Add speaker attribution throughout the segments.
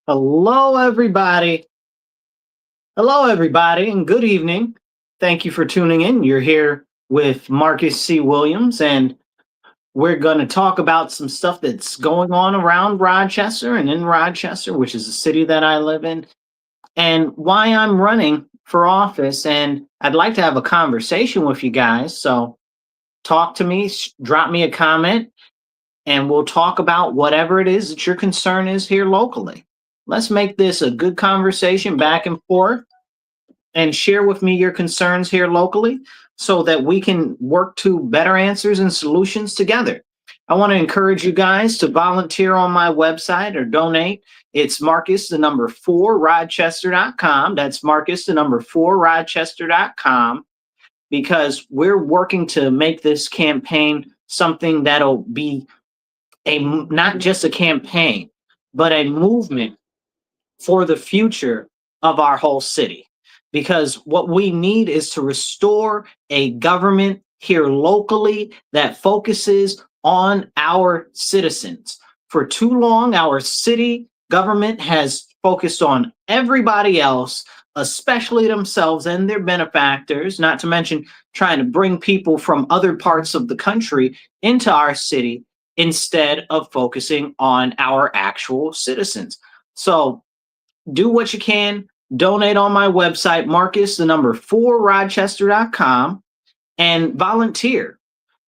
Speaker 1: Hello, everybody. Hello, everybody, and good evening. Thank you for tuning in. You're here with Marcus C. Williams, and we're going to talk about some stuff that's going on around Rochester and in Rochester, which is the city that I live in, and why I'm running for office. And I'd like to have a conversation with you guys. So talk to me, drop me a comment, and we'll talk about whatever it is that your concern is here locally. Let's make this a good conversation back and forth and share with me your concerns here locally so that we can work to better answers and solutions together. I want to encourage you guys to volunteer on my website or donate. It's Marcus, the number 4, Rochester.com. That's Marcus, the number 4, Rochester.com, because we're working to make this campaign something that'll be not just a campaign, but a movement for the future of our whole city. Because what we need is to restore a government here locally that focuses on our citizens. For too long, our city government has focused on everybody else, especially themselves and their benefactors, not to mention trying to bring people from other parts of the country into our city instead of focusing on our actual citizens. So do what you can. Donate on my website, Marcus, the number 4, Rochester.com, and volunteer.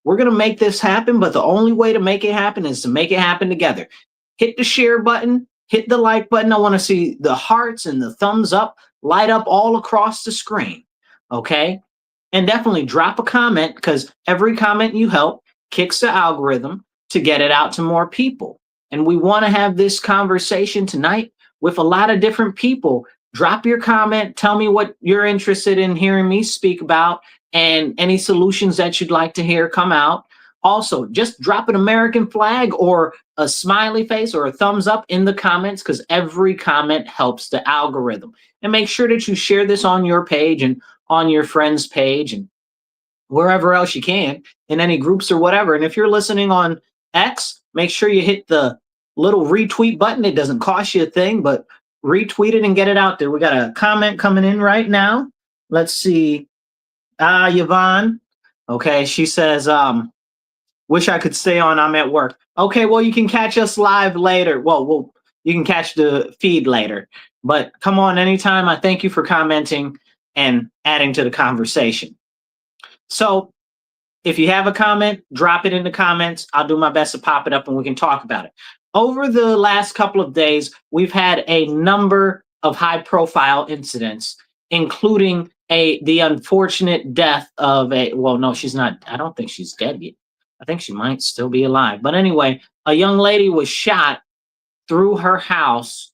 Speaker 1: We're going to make this happen, but the only way to make it happen is to make it happen together. Hit the share button, hit the like button. I want to see the hearts and the thumbs up light up all across the screen. Okay? And definitely drop a comment, because every comment you help kicks the algorithm to get it out to more people. And we want to have this conversation tonight with a lot of different people. Drop your comment. Tell me what you're interested in hearing me speak about and any solutions that you'd like to hear come out. Also, just drop an American flag or a smiley face or a thumbs up in the comments, because every comment helps the algorithm. And make sure that you share this on your page and on your friend's page and wherever else you can, in any groups or whatever. And if you're listening on X, make sure you hit the little retweet button. It doesn't cost you a thing, but retweet it and get it out there. We got a comment coming in right now. Let's see. Yvonne. Okay, she says, wish I could stay on. I'm at work. Okay, well, you can catch us live later. Well, you can catch the feed later. But come on anytime. I thank you for commenting and adding to the conversation. So if you have a comment, drop it in the comments. I'll do my best to pop it up and we can talk about it. Over the last couple of days, we've had a number of high-profile incidents, including the unfortunate death of no, she's not. I don't think she's dead yet. I think she might still be alive. But anyway, a young lady was shot through her house,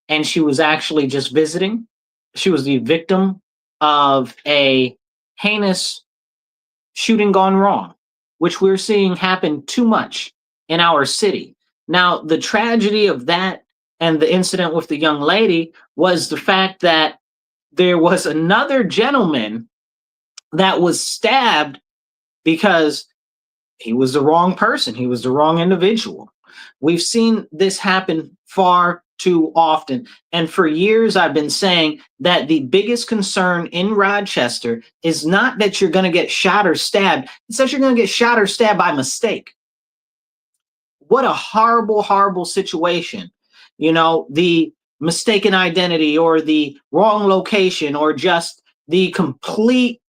Speaker 1: and she was actually just visiting. She was the victim of a heinous shooting gone wrong, which we're seeing happen too much in our city. Now, the tragedy of that and the incident with the young lady was the fact that there was another gentleman that was stabbed because he was the wrong person. He was the wrong individual. We've seen this happen far too often. And for years, I've been saying that the biggest concern in Rochester is not that you're going to get shot or stabbed. It's that you're going to get shot or stabbed by mistake. What a horrible, horrible situation. You know, the mistaken identity or the wrong location or just the complete,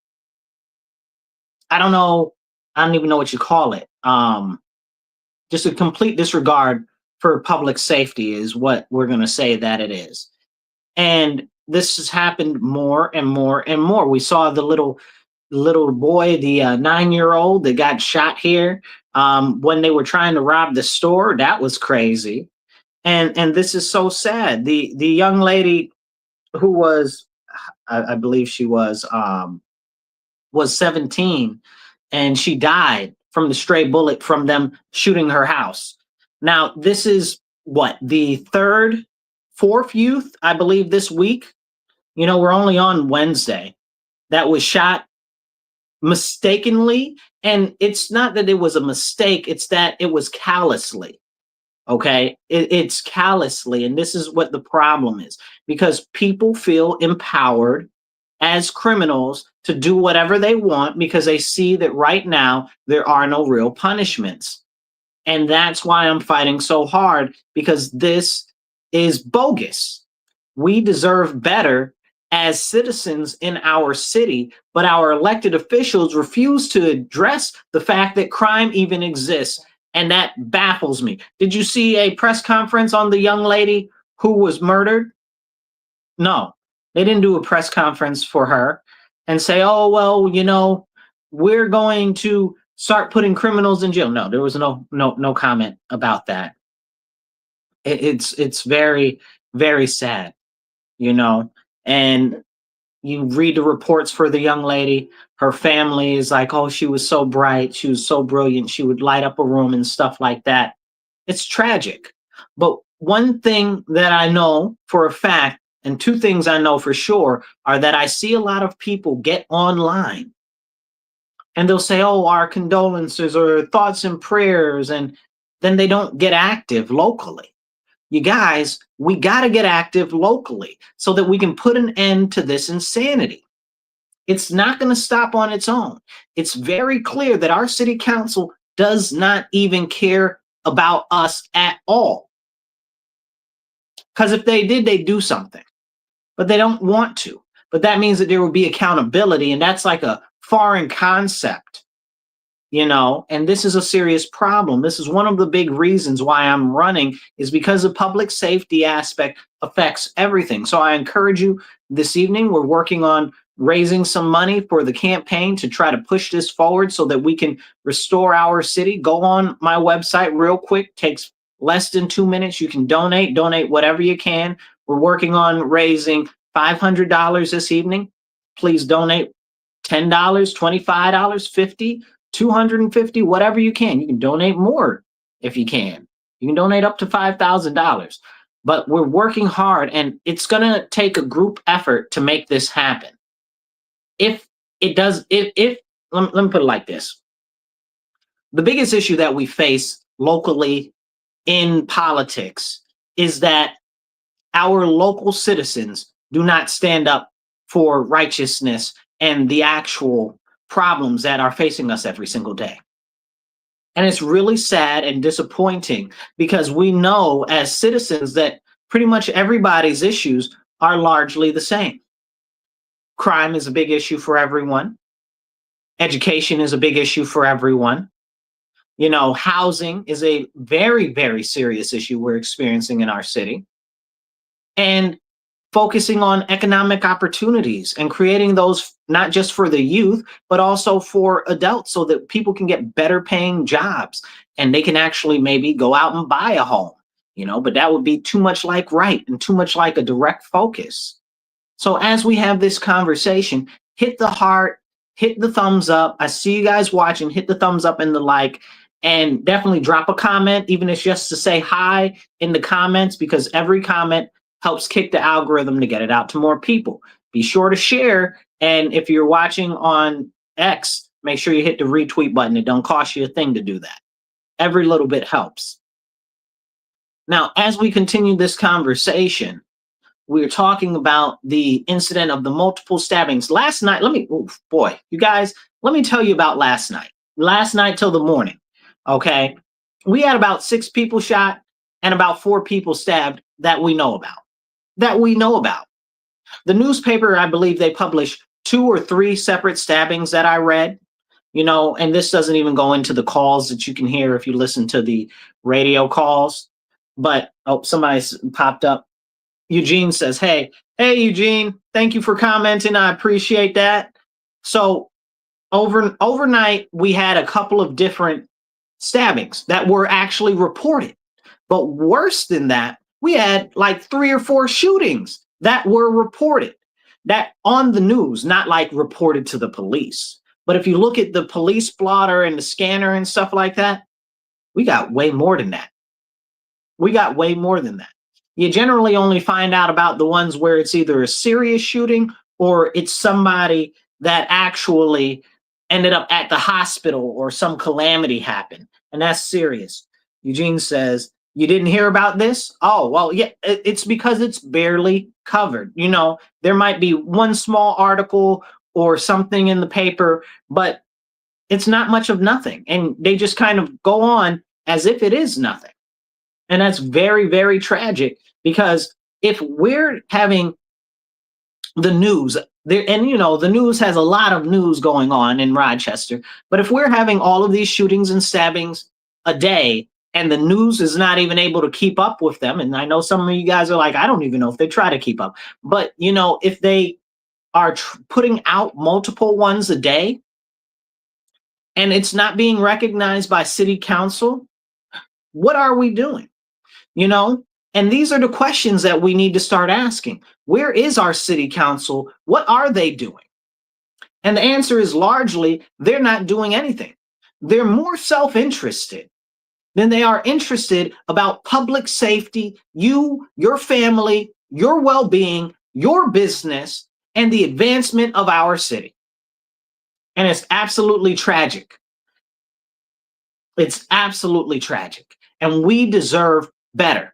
Speaker 1: I don't know, I don't even know what you call it. Just a complete disregard for public safety is what we're going to say that it is. And this has happened more and more and more. We saw the little boy, the 9-year-old that got shot here when they were trying to rob the store. That was crazy. And this is so sad. The young lady who was, I believe she was 17, and she died from the stray bullet from them shooting her house. Now, this is what, the fourth youth, I believe, this week. You know, we're only on Wednesday that was shot mistakenly. And it's not that it was a mistake, it's that it was callously. Okay, it's callously, and this is what the problem is, because people feel empowered as criminals to do whatever they want because they see that right now there are no real punishments. And that's why I'm fighting so hard, because this is bogus. We deserve better as citizens in our city, but our elected officials refuse to address the fact that crime even exists. And that baffles me. Did you see a press conference on the young lady who was murdered? No, they didn't do a press conference for her and say, oh, well, we're going to start putting criminals in jail. No, there was no comment about that. It's very, very sad, you know. And you read the reports for the young lady. Her family is like, oh, she was so bright, she was so brilliant, she would light up a room and stuff like that. It's tragic. But one thing that I know for a fact, and two things I know for sure, are that I see a lot of people get online and they'll say, oh, our condolences or thoughts and prayers, and then they don't get active locally. You guys, we got to get active locally so that we can put an end to this insanity. It's not going to stop on its own. It's very clear that our city council does not even care about us at all. Because if they did, they'd do something, but they don't want to. But that means that there will be accountability, and that's like a foreign concept, and this is a serious problem. This is one of the big reasons why I'm running, is because the public safety aspect affects everything. So I encourage you, this evening, we're working on raising some money for the campaign to try to push this forward so that we can restore our city. Go on my website real quick, takes less than 2 minutes. You can donate whatever you can. We're working on raising $500 this evening. Please donate $10, $25, $50, 250, whatever you can. You can donate more if you can. You can donate up to $5,000. But we're working hard, and it's going to take a group effort to make this happen. If it does, if let me put it like this. The biggest issue that we face locally in politics is that our local citizens do not stand up for righteousness and the actual problems that are facing us every single day. And it's really sad and disappointing, because we know as citizens that pretty much everybody's issues are largely the same. Crime is a big issue for everyone. Education is a big issue for everyone. Housing is a very, very serious issue we're experiencing in our city. And focusing on economic opportunities and creating those not just for the youth, but also for adults, so that people can get better paying jobs and they can actually maybe go out and buy a home, but that would be too much like right and too much like a direct focus. So as we have this conversation, hit the heart, hit the thumbs up. I see you guys watching. Hit the thumbs up and the like, and definitely drop a comment, even if it's just to say hi in the comments, because every comment helps kick the algorithm to get it out to more people. Be sure to share. And if you're watching on X, make sure you hit the retweet button. It don't cost you a thing to do that. Every little bit helps. Now, as we continue this conversation, we're talking about the incident of the multiple stabbings. Last night, you guys, let me tell you about last night. Last night till the morning, okay? We had about 6 people shot and about 4 people stabbed that we know about. The newspaper, I believe they published 2 or 3 separate stabbings that I read, and this doesn't even go into the calls that you can hear if you listen to the radio calls. But, somebody popped up. Eugene says, hey, Eugene, thank you for commenting. I appreciate that. So overnight, we had a couple of different stabbings that were actually reported. But worse than that, we had like 3 or 4 shootings that were reported, that on the news, not like reported to the police. But if you look at the police blotter and the scanner and stuff like that, we got way more than that. You generally only find out about the ones where it's either a serious shooting or it's somebody that actually ended up at the hospital or some calamity happened. And that's serious. Eugene says, You didn't hear about this? Oh, well, yeah, it's because it's barely covered. There might be one small article or something in the paper, but it's not much of nothing. And they just kind of go on as if it is nothing. And that's very, very tragic, because if we're having the news there, and the news has a lot of news going on in Rochester, but if we're having all of these shootings and stabbings a day, and the news is not even able to keep up with them, and I know some of you guys are like, I don't even know if they try to keep up, but if they are putting out multiple ones a day and it's not being recognized by city council, what are we doing? And these are the questions that we need to start asking. Where is our city council? What are they doing? And the answer is largely, they're not doing anything. They're more self-interested than they are interested about public safety, you, your family, your well-being, your business, and the advancement of our city. And it's absolutely tragic. It's absolutely tragic. And we deserve better.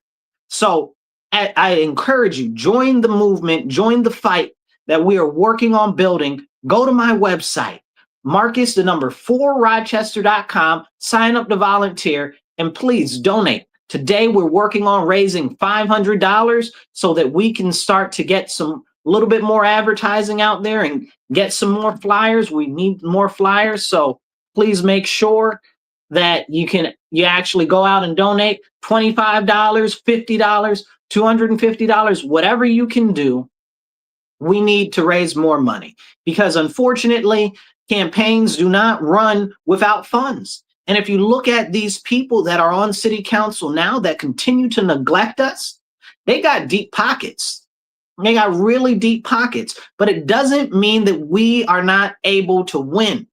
Speaker 1: So I encourage you, join the movement, join the fight that we are working on building. Go to my website, Marcus4Rochester.com, sign up to volunteer, and please donate. Today, we're working on raising $500 so that we can start to get some little bit more advertising out there and get some more flyers. We need more flyers. So please make sure that you actually go out and donate $25, $50, $250, whatever you can do. We need to raise more money, because unfortunately, campaigns do not run without funds. And if you look at these people that are on city council now that continue to neglect us, they got deep pockets. They got really deep pockets, but it doesn't mean that we are not able to win.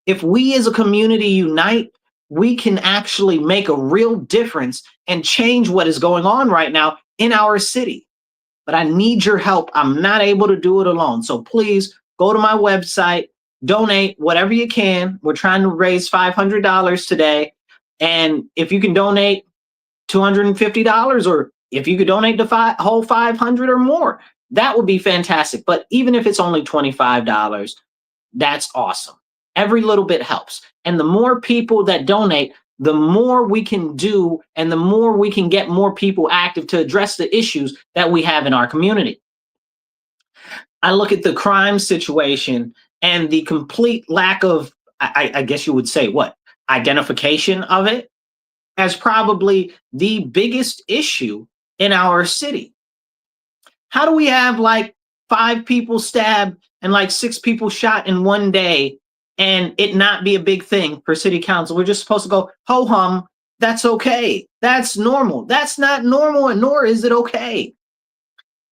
Speaker 1: If we as a community unite, we can actually make a real difference and change what is going on right now in our city. But I need your help. I'm not able to do it alone. So please go to my website, donate whatever you can. We're trying to raise $500 today. And if you can donate $250, or if you could donate the whole 500 or more, that would be fantastic. But even if it's only $25, that's awesome. Every little bit helps. And the more people that donate, the more we can do, and the more we can get more people active to address the issues that we have in our community. I look at the crime situation and the complete lack of, I guess you would say, identification of it as probably the biggest issue in our city. How do we have like 5 people stabbed and like 6 people shot in one day and it not be a big thing for city council? We're just supposed to go, ho hum, that's okay. That's normal. That's not normal, and nor is it okay.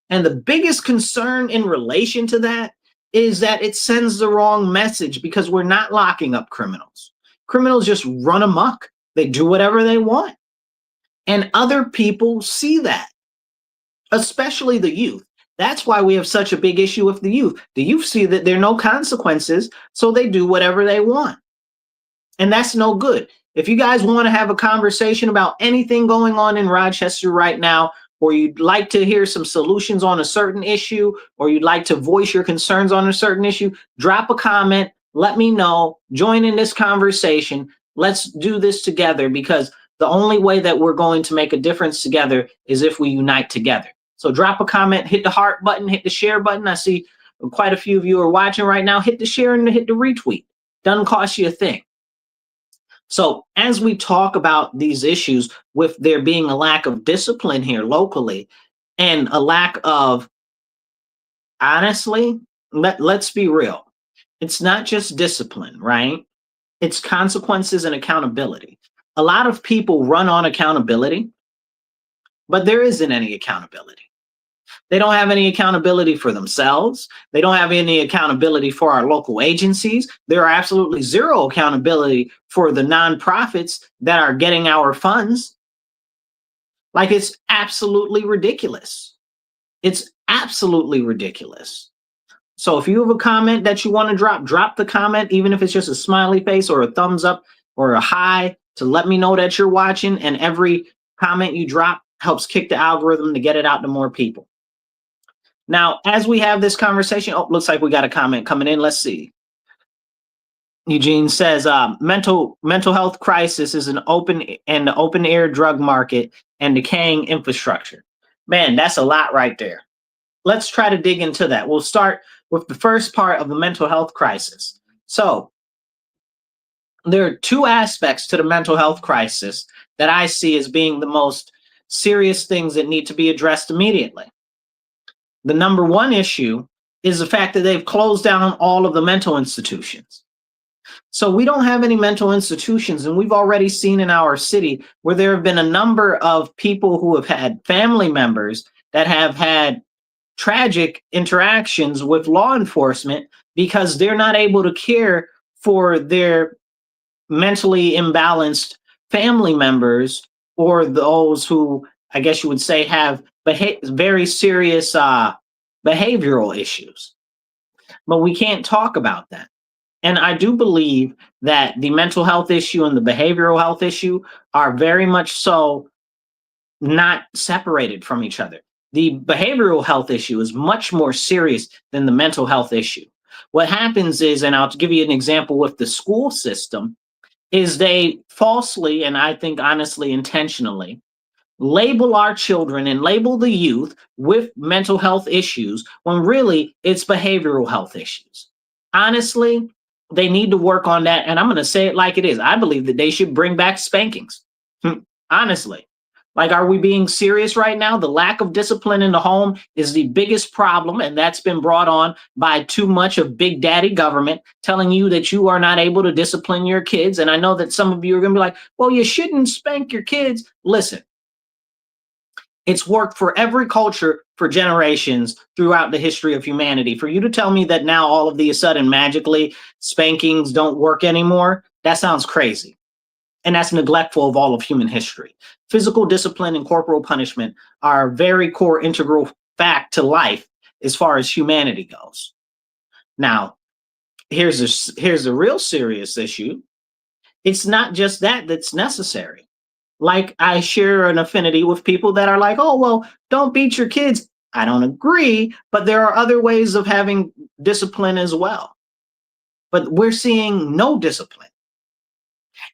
Speaker 1: And the biggest concern in relation to that is that it sends the wrong message, because we're not locking up criminals. Criminals just run amok. They do whatever they want. And other people see that, especially the youth. That's why we have such a big issue with the youth. The youth see that there are no consequences, so they do whatever they want. And that's no good. If you guys want to have a conversation about anything going on in Rochester right now, or you'd like to hear some solutions on a certain issue, or you'd like to voice your concerns on a certain issue, drop a comment, let me know, join in this conversation. Let's do this together, because the only way that we're going to make a difference together is if we unite together. So drop a comment, hit the heart button, hit the share button. I see quite a few of you are watching right now. Hit the share and hit the retweet. Doesn't cost you a thing. So as we talk about these issues, with there being a lack of discipline here locally, and a lack of, honestly, let's be real. It's not just discipline, right? It's consequences and accountability. A lot of people run on accountability, but there isn't any accountability. They don't have any accountability for themselves. They don't have any accountability for our local agencies. There are absolutely zero accountability for the nonprofits that are getting our funds. Like, it's absolutely ridiculous. It's absolutely ridiculous. So if you have a comment that you want to drop the comment, even if it's just a smiley face or a thumbs up or a hi, to let me know that you're watching. And every comment you drop helps kick the algorithm to get it out to more people. Now, as we have this conversation, oh, looks like we got a comment coming in. Let's see. Eugene says, mental health crisis is the open air drug market and decaying infrastructure. Man, that's a lot right there. Let's try to dig into that. We'll start with the first part of the mental health crisis. So there are two aspects to the mental health crisis that I see as being the most serious things that need to be addressed immediately. The number one issue is the fact that they've closed down all of the mental institutions. So we don't have any mental institutions, and we've already seen in our city where there have been a number of people who have had family members that have had tragic interactions with law enforcement because they're not able to care for their mentally imbalanced family members, or those who, I guess you would say, have very serious behavioral issues. But we can't talk about that. And I do believe that the mental health issue and the behavioral health issue are very much so not separated from each other. The behavioral health issue is much more serious than the mental health issue. What happens is, and I'll give you an example with the school system, is they falsely, and I think honestly intentionally, label our children and label the youth with mental health issues when really it's behavioral health issues. Honestly, they need to work on that. And I'm going to say it like it is. I believe that they should bring back spankings. Honestly. Like, are we being serious right now? The lack of discipline in the home is the biggest problem, and that's been brought on by too much of big daddy government telling you that you are not able to discipline your kids. And I know that some of you are going to be like, well, you shouldn't spank your kids. Listen, it's worked for every culture for generations throughout the history of humanity. For you to tell me that now all of a sudden magically spankings don't work anymore, that sounds crazy. And that's neglectful of all of human history. Physical discipline and corporal punishment are a very core integral fact to life as far as humanity goes. Now, here's a real serious issue. It's not just that that's necessary. Like, I share an affinity with people that are like, oh, well, don't beat your kids. I don't agree, but there are other ways of having discipline as well. But we're seeing no discipline.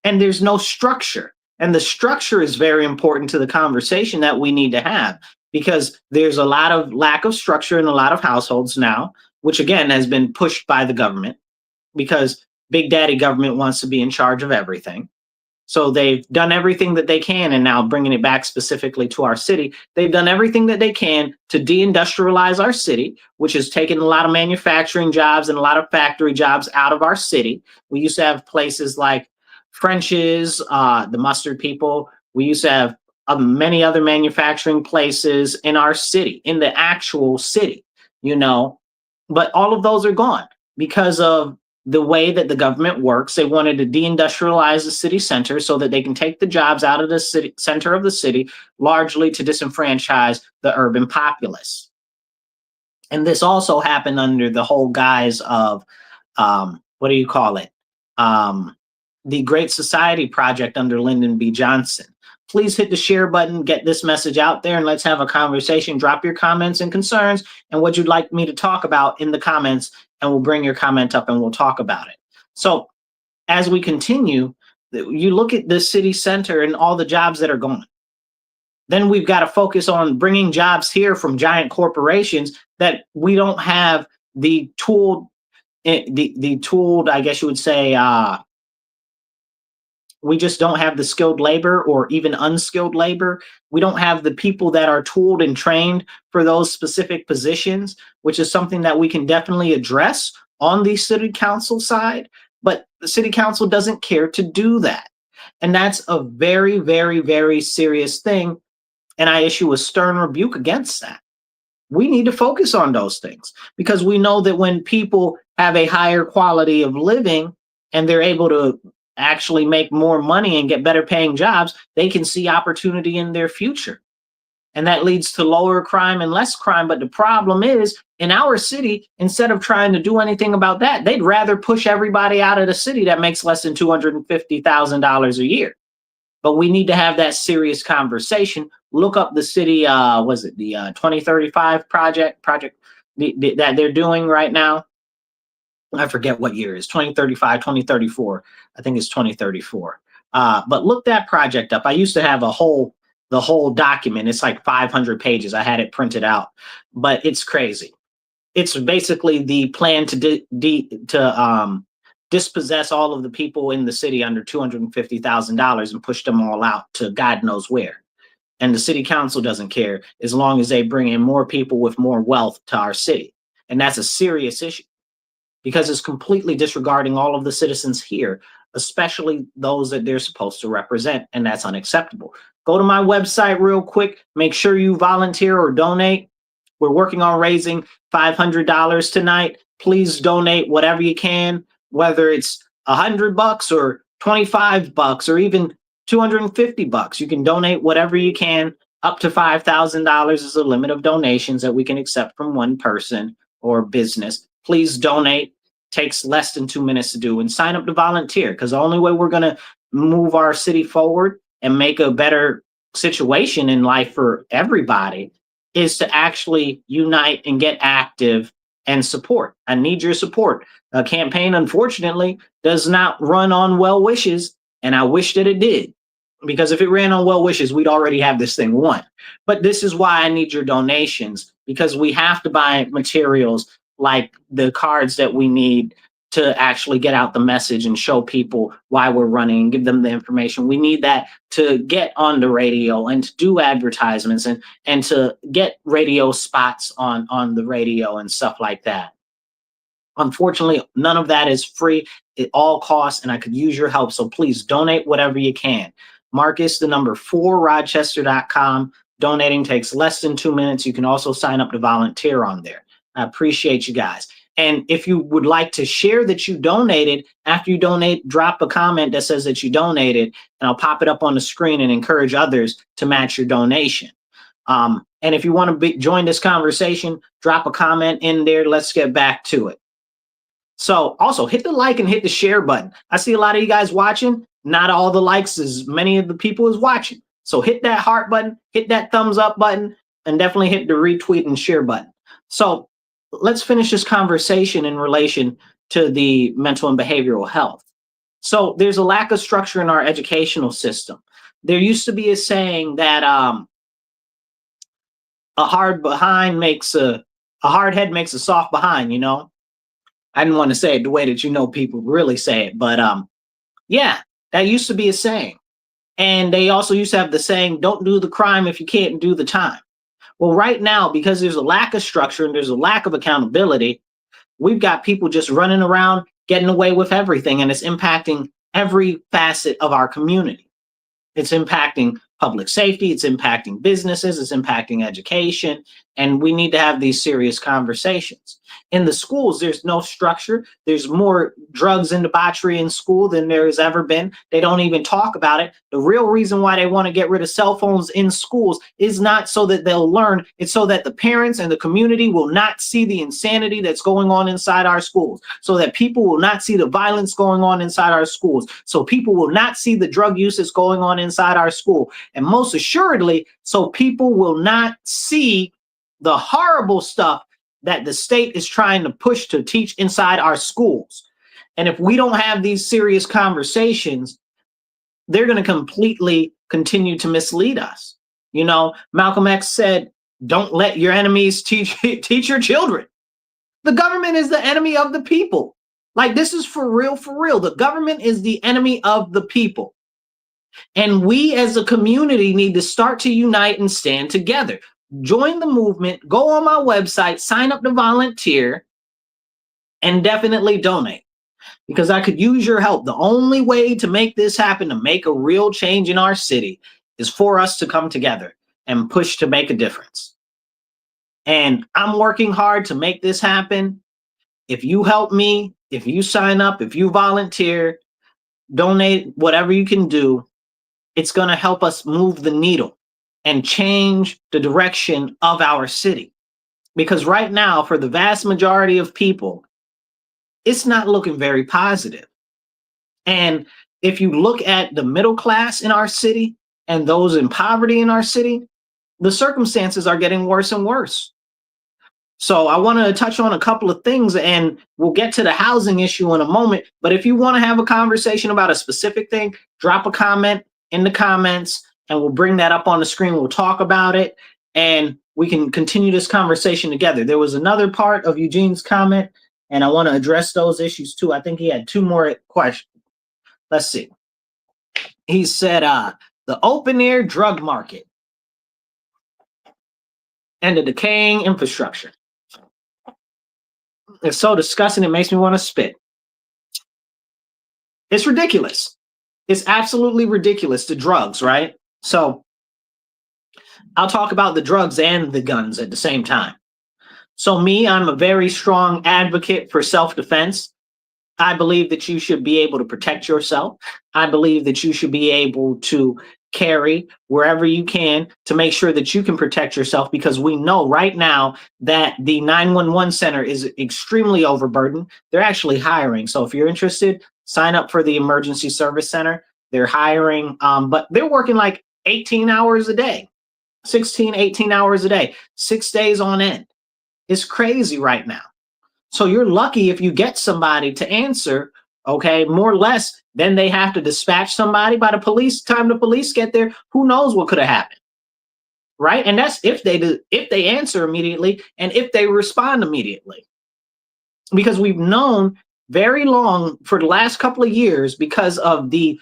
Speaker 1: And there's no structure. And the structure is very important to the conversation that we need to have, because there's a lot of lack of structure in a lot of households now, which again has been pushed by the government because big daddy government wants to be in charge of everything. So they've done everything that they can, and now bringing it back specifically to our city, they've done everything that they can to deindustrialize our city, which has taken a lot of manufacturing jobs and a lot of factory jobs out of our city. We used to have places like French's, the mustard people. We used to have many other manufacturing places in our city, in the actual city, but all of those are gone because of the way that the government works. They wanted to deindustrialize the city center so that they can take the jobs out of the city center of the city, largely to disenfranchise the urban populace. And this also happened under the whole guise of, what do you call it? The Great Society Project under Lyndon B. Johnson. Please hit the share button, get this message out there, and let's have a conversation. Drop your comments and concerns and what you'd like me to talk about in the comments, and we'll bring your comment up and we'll talk about it. So as we continue, you look at the city center and all the jobs that are gone. Then we've got to focus on bringing jobs here from giant corporations that we don't have the tooled, I guess you would say, we just don't have the skilled labor or even unskilled labor. We don't have the people that are tooled and trained for those specific positions, which is something that we can definitely address on the city council side. But the city council doesn't care to do that. And that's a very, very, very serious thing. And I issue a stern rebuke against that. We need to focus on those things, because we know that when people have a higher quality of living and they're able to actually make more money and get better paying jobs, they can see opportunity in their future. And that leads to lower crime and less crime. But the problem is, in our city, instead of trying to do anything about that, they'd rather push everybody out of the city that makes less than $250,000 a year. but we need to have that serious conversation. Look up the city, was it the 2035 project that they're doing right now? I forget what year it is, 2035, 2034. I think it's 2034. But look that project up. I used to have the whole document. It's like 500 pages. I had it printed out, but it's crazy. It's basically the plan to dispossess all of the people in the city under $250,000 and push them all out to God knows where. And the city council doesn't care as long as they bring in more people with more wealth to our city. And that's a serious issue because it's completely disregarding all of the citizens here, especially those that they're supposed to represent. And that's unacceptable. Go to my website real quick. Make sure you volunteer or donate. We're working on raising $500 tonight. Please donate whatever you can, whether it's $100 or $25 or even $250. You can donate whatever you can. Up to $5,000 is the limit of donations that we can accept from one person or business. Please donate. Takes less than 2 minutes to do, and sign up to volunteer, because the only way we're going to move our city forward and make a better situation in life for everybody is to actually unite and get active and support. I need your support. A campaign, unfortunately, does not run on well wishes, and I wish that it did, because if it ran on well wishes, we'd already have this thing won. But this is why I need your donations, because we have to buy materials like the cards that we need to actually get out the message and show people why we're running and give them the information. We need that to get on the radio and to do advertisements and to get radio spots on the radio and stuff like that. Unfortunately, none of that is free. It all costs, and I could use your help. So please donate whatever you can. Marcus, the number 4, Rochester.com. Donating takes less than 2 minutes. You can also sign up to volunteer on there. I appreciate you guys. And if you would like to share that you donated, after you donate, drop a comment that says that you donated, and I'll pop it up on the screen and encourage others to match your donation. And if you want to join this conversation, drop a comment in there. Let's get back to it. So also hit the like and hit the share button. I see a lot of you guys watching. Not all the likes as many of the people is watching. So hit that heart button, hit that thumbs up button, and definitely hit the retweet and share button. So let's finish this conversation in relation to the mental and behavioral health. So there's a lack of structure in our educational system. There used to be a saying that a hard head makes a soft behind, you know. I didn't want to say it the way that people really say it, but yeah, that used to be a saying. And they also used to have the saying, don't do the crime if you can't do the time. Well, right now, because there's a lack of structure and there's a lack of accountability, we've got people just running around, getting away with everything, and it's impacting every facet of our community. It's impacting public safety, it's impacting businesses, it's impacting education, and we need to have these serious conversations. In the schools, there's no structure. There's more drugs and debauchery in school than there has ever been. They don't even talk about it. The real reason why they want to get rid of cell phones in schools is not so that they'll learn. It's so that the parents and the community will not see the insanity that's going on inside our schools, so that people will not see the violence going on inside our schools, so people will not see the drug use that's going on inside our school. And most assuredly, so people will not see the horrible stuff that the state is trying to push to teach inside our schools. And if we don't have these serious conversations, they're going to completely continue to mislead us. You know, Malcolm X said, don't let your enemies teach your children. The government is the enemy of the people. Like, this is for real, for real. The government is the enemy of the people. And we as a community need to start to unite and stand together. Join the movement, go on my website, sign up to volunteer, and definitely donate, because I could use your help. The only way to make this happen, to make a real change in our city, is for us to come together and push to make a difference. And I'm working hard to make this happen. If you help me, if you sign up, if you volunteer, donate, whatever you can do, it's going to help us move the needle and change the direction of our city. Because right now, for the vast majority of people, it's not looking very positive. And if you look at the middle class in our city and those in poverty in our city, the circumstances are getting worse and worse. So I want to touch on a couple of things, and we'll get to the housing issue in a moment. But if you want to have a conversation about a specific thing, drop a comment in the comments and we'll bring that up on the screen. We'll talk about it and we can continue this conversation together. There was another part of Eugene's comment, and I want to address those issues too. I think he had two more questions. Let's see. He said, the open air drug market and the decaying infrastructure. It's so disgusting, it makes me want to spit. It's ridiculous. It's absolutely ridiculous, the drugs, right? So I'll talk about the drugs and the guns at the same time. So me, I'm a very strong advocate for self-defense. I believe that you should be able to protect yourself. I believe that you should be able to carry wherever you can to make sure that you can protect yourself, because we know right now that the 911 center is extremely overburdened. They're actually hiring. So if you're interested, sign up for the emergency service center. They're hiring, but they're working like 18 hours a day, 16, 18 hours a day, 6 days on end. It's crazy right now. So you're lucky if you get somebody to answer, okay, more or less. Then they have to dispatch somebody by the police. Time the police get there, who knows what could have happened, right? And that's if they answer immediately and if they respond immediately. Because we've known very long for the last couple of years, because of the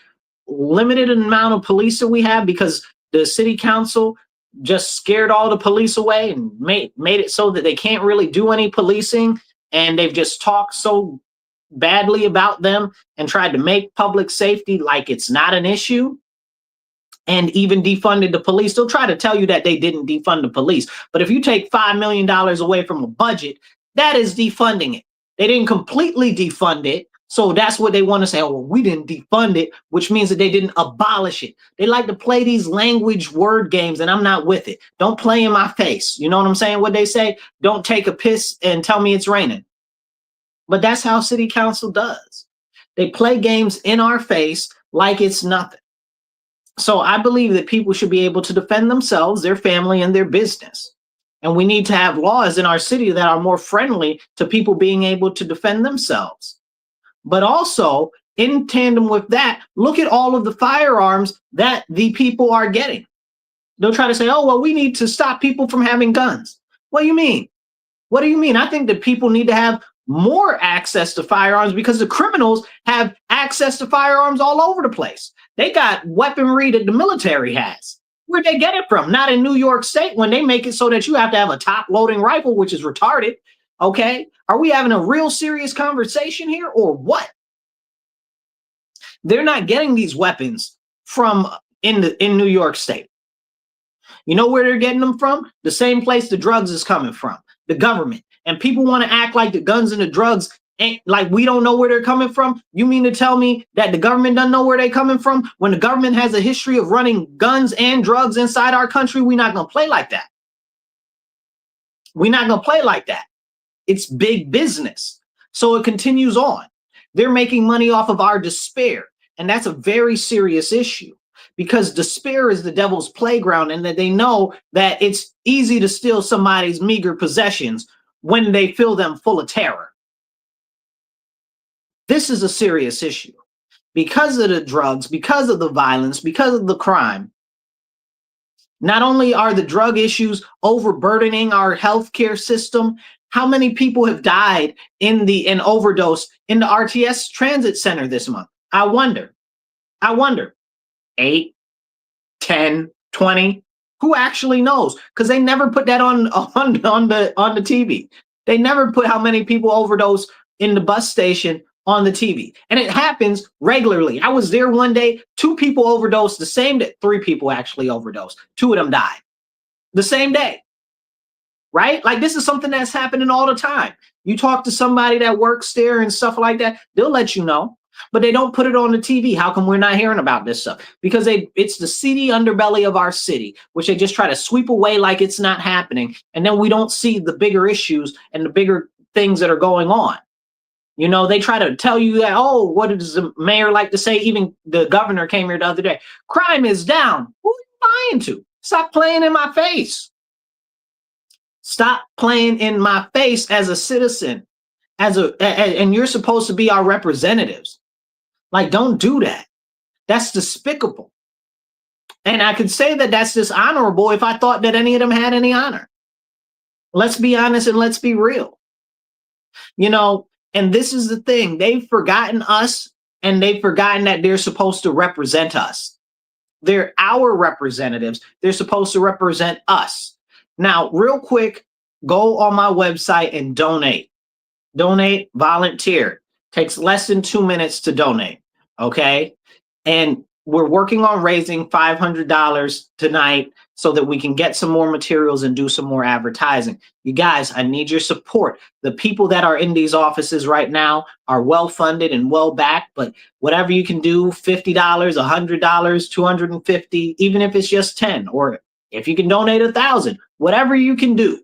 Speaker 1: limited amount of police that we have, because the city council just scared all the police away and made it so that they can't really do any policing, and they've just talked so badly about them and tried to make public safety like it's not an issue, and even defunded the police. They'll try to tell you that they didn't defund the police, but if you take $5 million away from a budget, that is defunding it. They didn't completely defund it, so that's what they want to say. Oh, well, we didn't defund it, which means that they didn't abolish it. They like to play these language word games, and I'm not with it. Don't play in my face. You know what I'm saying? What they say, don't take a piss and tell me it's raining. But that's how city council does. They play games in our face like it's nothing. So I believe that people should be able to defend themselves, their family, and their business. And we need to have laws in our city that are more friendly to people being able to defend themselves. But also, in tandem with that, look at all of the firearms that the people are getting. They'll try to say, oh, well, we need to stop people from having guns. What do you mean? What do you mean? I think that people need to have more access to firearms, because the criminals have access to firearms all over the place. They got weaponry that the military has. Where'd they get it from? Not in New York State, when they make it so that you have to have a top loading rifle, which is retarded. Okay. Are we having a real serious conversation here or what? They're not getting these weapons from in New York State. You know where they're getting them from? The same place the drugs is coming from, the government. And people want to act like the guns and the drugs ain't, like we don't know where they're coming from. You mean to tell me that the government doesn't know where they're coming from? When the government has a history of running guns and drugs inside our country, we're not going to play like that. We're not going to play like that. It's big business. So it continues on. They're making money off of our despair. And that's a very serious issue, because despair is the devil's playground, and that they know that it's easy to steal somebody's meager possessions when they fill them full of terror. This is a serious issue because of the drugs, because of the violence, because of the crime. Not only are the drug issues overburdening our healthcare system, how many people have died in overdose in the RTS Transit Center this month? I wonder. 8, 10, 20. Who actually knows? Because they never put that on the TV. They never put how many people overdose in the bus station on the TV. And it happens regularly. I was there one day, 2 people overdosed the same day. 3 people actually overdosed. 2 of them died the same day. Right? Like, this is something that's happening all the time. You talk to somebody that works there and stuff like that, they'll let you know. But they don't put it on the TV. How come we're not hearing about this stuff? Because it's the seedy underbelly of our city, which they just try to sweep away like it's not happening. And then we don't see the bigger issues and the bigger things that are going on. You know, they try to tell you that, oh, what does the mayor like to say? Even the governor came here the other day. Crime is down. Who are you lying to? Stop playing in my face. Stop playing in my face as a citizen, and you're supposed to be our representatives. Like, don't do that. That's despicable. And I could say that that's dishonorable if I thought that any of them had any honor. Let's be honest and let's be real. You know, and this is the thing. They've forgotten us, and they've forgotten that they're supposed to represent us. They're our representatives. They're supposed to represent us. Now, real quick, go on my website and donate. Donate, volunteer. Takes less than 2 minutes to donate. Okay. And we're working on raising $500 tonight so that we can get some more materials and do some more advertising. You guys, I need your support. The people that are in these offices right now are well funded and well backed, but whatever you can do, $50, $100, $250, even if it's just 10, or if you can donate 1,000, whatever you can do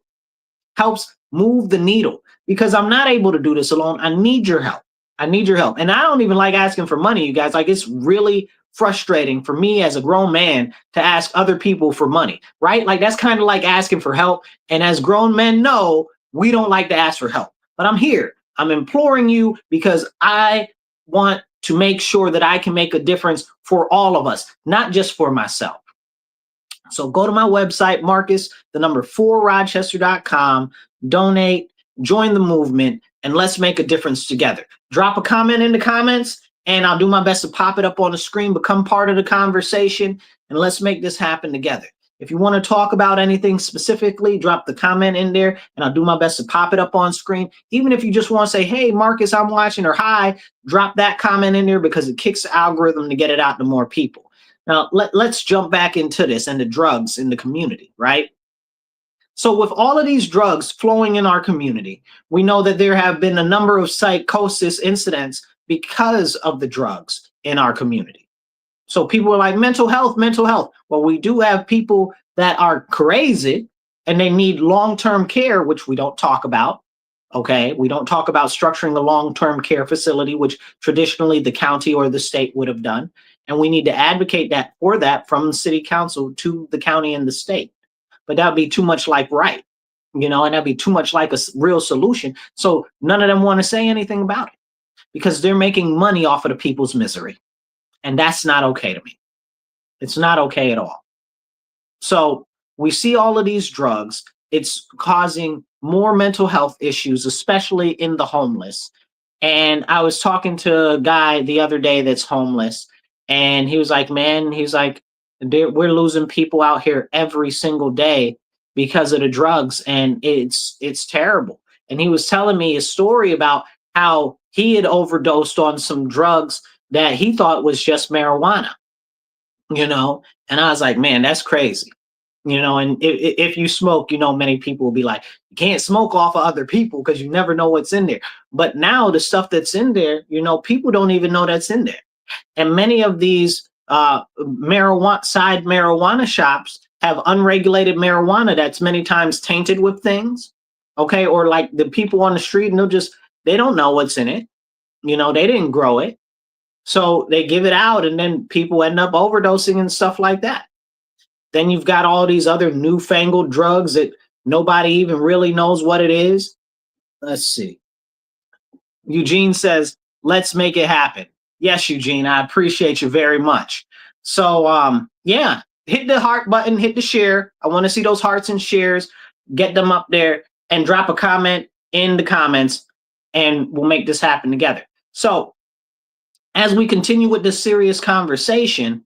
Speaker 1: helps move the needle, because I'm not able to do this alone. I need your help. I need your help. And I don't even like asking for money, you guys. Like, it's really frustrating for me as a grown man to ask other people for money, right? Like, that's kind of like asking for help. And as grown men know, we don't like to ask for help. But I'm here. I'm imploring you because I want to make sure that I can make a difference for all of us, not just for myself. So go to my website, Marcus, the number 4rochester.com, donate, join the movement, and let's make a difference together. Drop a comment in the comments, and I'll do my best to pop it up on the screen, become part of the conversation, and let's make this happen together. If you want to talk about anything specifically, drop the comment in there, and I'll do my best to pop it up on screen. Even if you just want to say, hey, Marcus, I'm watching, or hi, drop that comment in there, because it kicks the algorithm to get it out to more people. Now, let's jump back into this and the drugs in the community, right? So with all of these drugs flowing in our community, we know that there have been a number of psychosis incidents because of the drugs in our community. So people are like, mental health, mental health. Well, we do have people that are crazy and they need long-term care, which we don't talk about. Okay, we don't talk about structuring the long-term care facility, which traditionally the county or the state would have done. And we need to advocate that for that from the city council to the county and the state. But that'd be too much like right, you know, and that'd be too much like a real solution. So none of them want to say anything about it because they're making money off of the people's misery. And that's not okay to me. It's not okay at all. So we see all of these drugs. It's causing more mental health issues, especially in the homeless. And I was talking to a guy the other day that's homeless, and he was like, man, he's like, we're losing people out here every single day because of the drugs, and it's terrible. And he was telling me a story about how he had overdosed on some drugs that he thought was just marijuana, you know? And I was like, man, that's crazy. You know, and if you smoke, you know, many people will be like, you can't smoke off of other people because you never know what's in there. But now the stuff that's in there, you know, people don't even know that's in there. And many of these marijuana shops have unregulated marijuana that's many times tainted with things. Okay. Or like the people on the street, and they don't know what's in it. You know, they didn't grow it. So they give it out, and then people end up overdosing and stuff like that. Then you've got all these other newfangled drugs that nobody even really knows what it is. Let's see. Eugene says, let's make it happen. Yes, Eugene, I appreciate you very much. So, yeah, hit the heart button, hit the share. I want to see those hearts and shares. Get them up there and drop a comment in the comments, and we'll make this happen together. So as we continue with this serious conversation,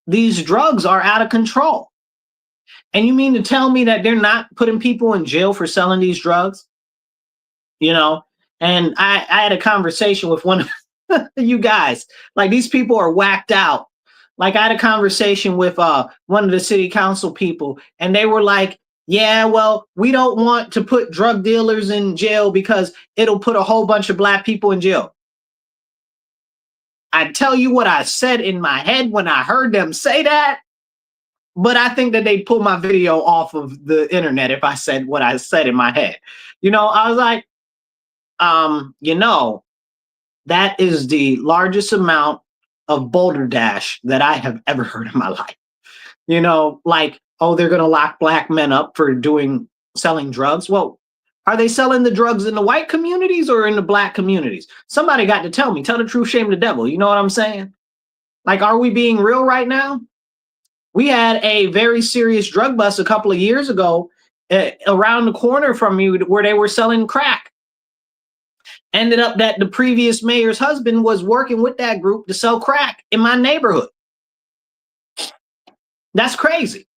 Speaker 1: these drugs are out of control. And you mean to tell me that they're not putting people in jail for selling these drugs? You know, and I had a conversation with one of you guys. Like, these people are whacked out. Like, I had a conversation with one of the city council people, and they were like, yeah, well, we don't want to put drug dealers in jail because it'll put a whole bunch of black people in jail. I tell you what I said in my head when I heard them say that, but I think that they pull my video off of the internet if I said what I said in my head. You know, I was like, you know, that is the largest amount of Boulder Dash that I have ever heard in my life. Like, oh, they're going to lock black men up for selling drugs. Well, are they selling the drugs in the white communities or in the black communities? Somebody got to tell me. Tell the truth, shame the devil. You know what I'm saying? Like, are we being real right now? We had a very serious drug bust a couple of years ago around the corner from me where they were selling crack. Ended up that the previous mayor's husband was working with that group to sell crack in my neighborhood. That's crazy.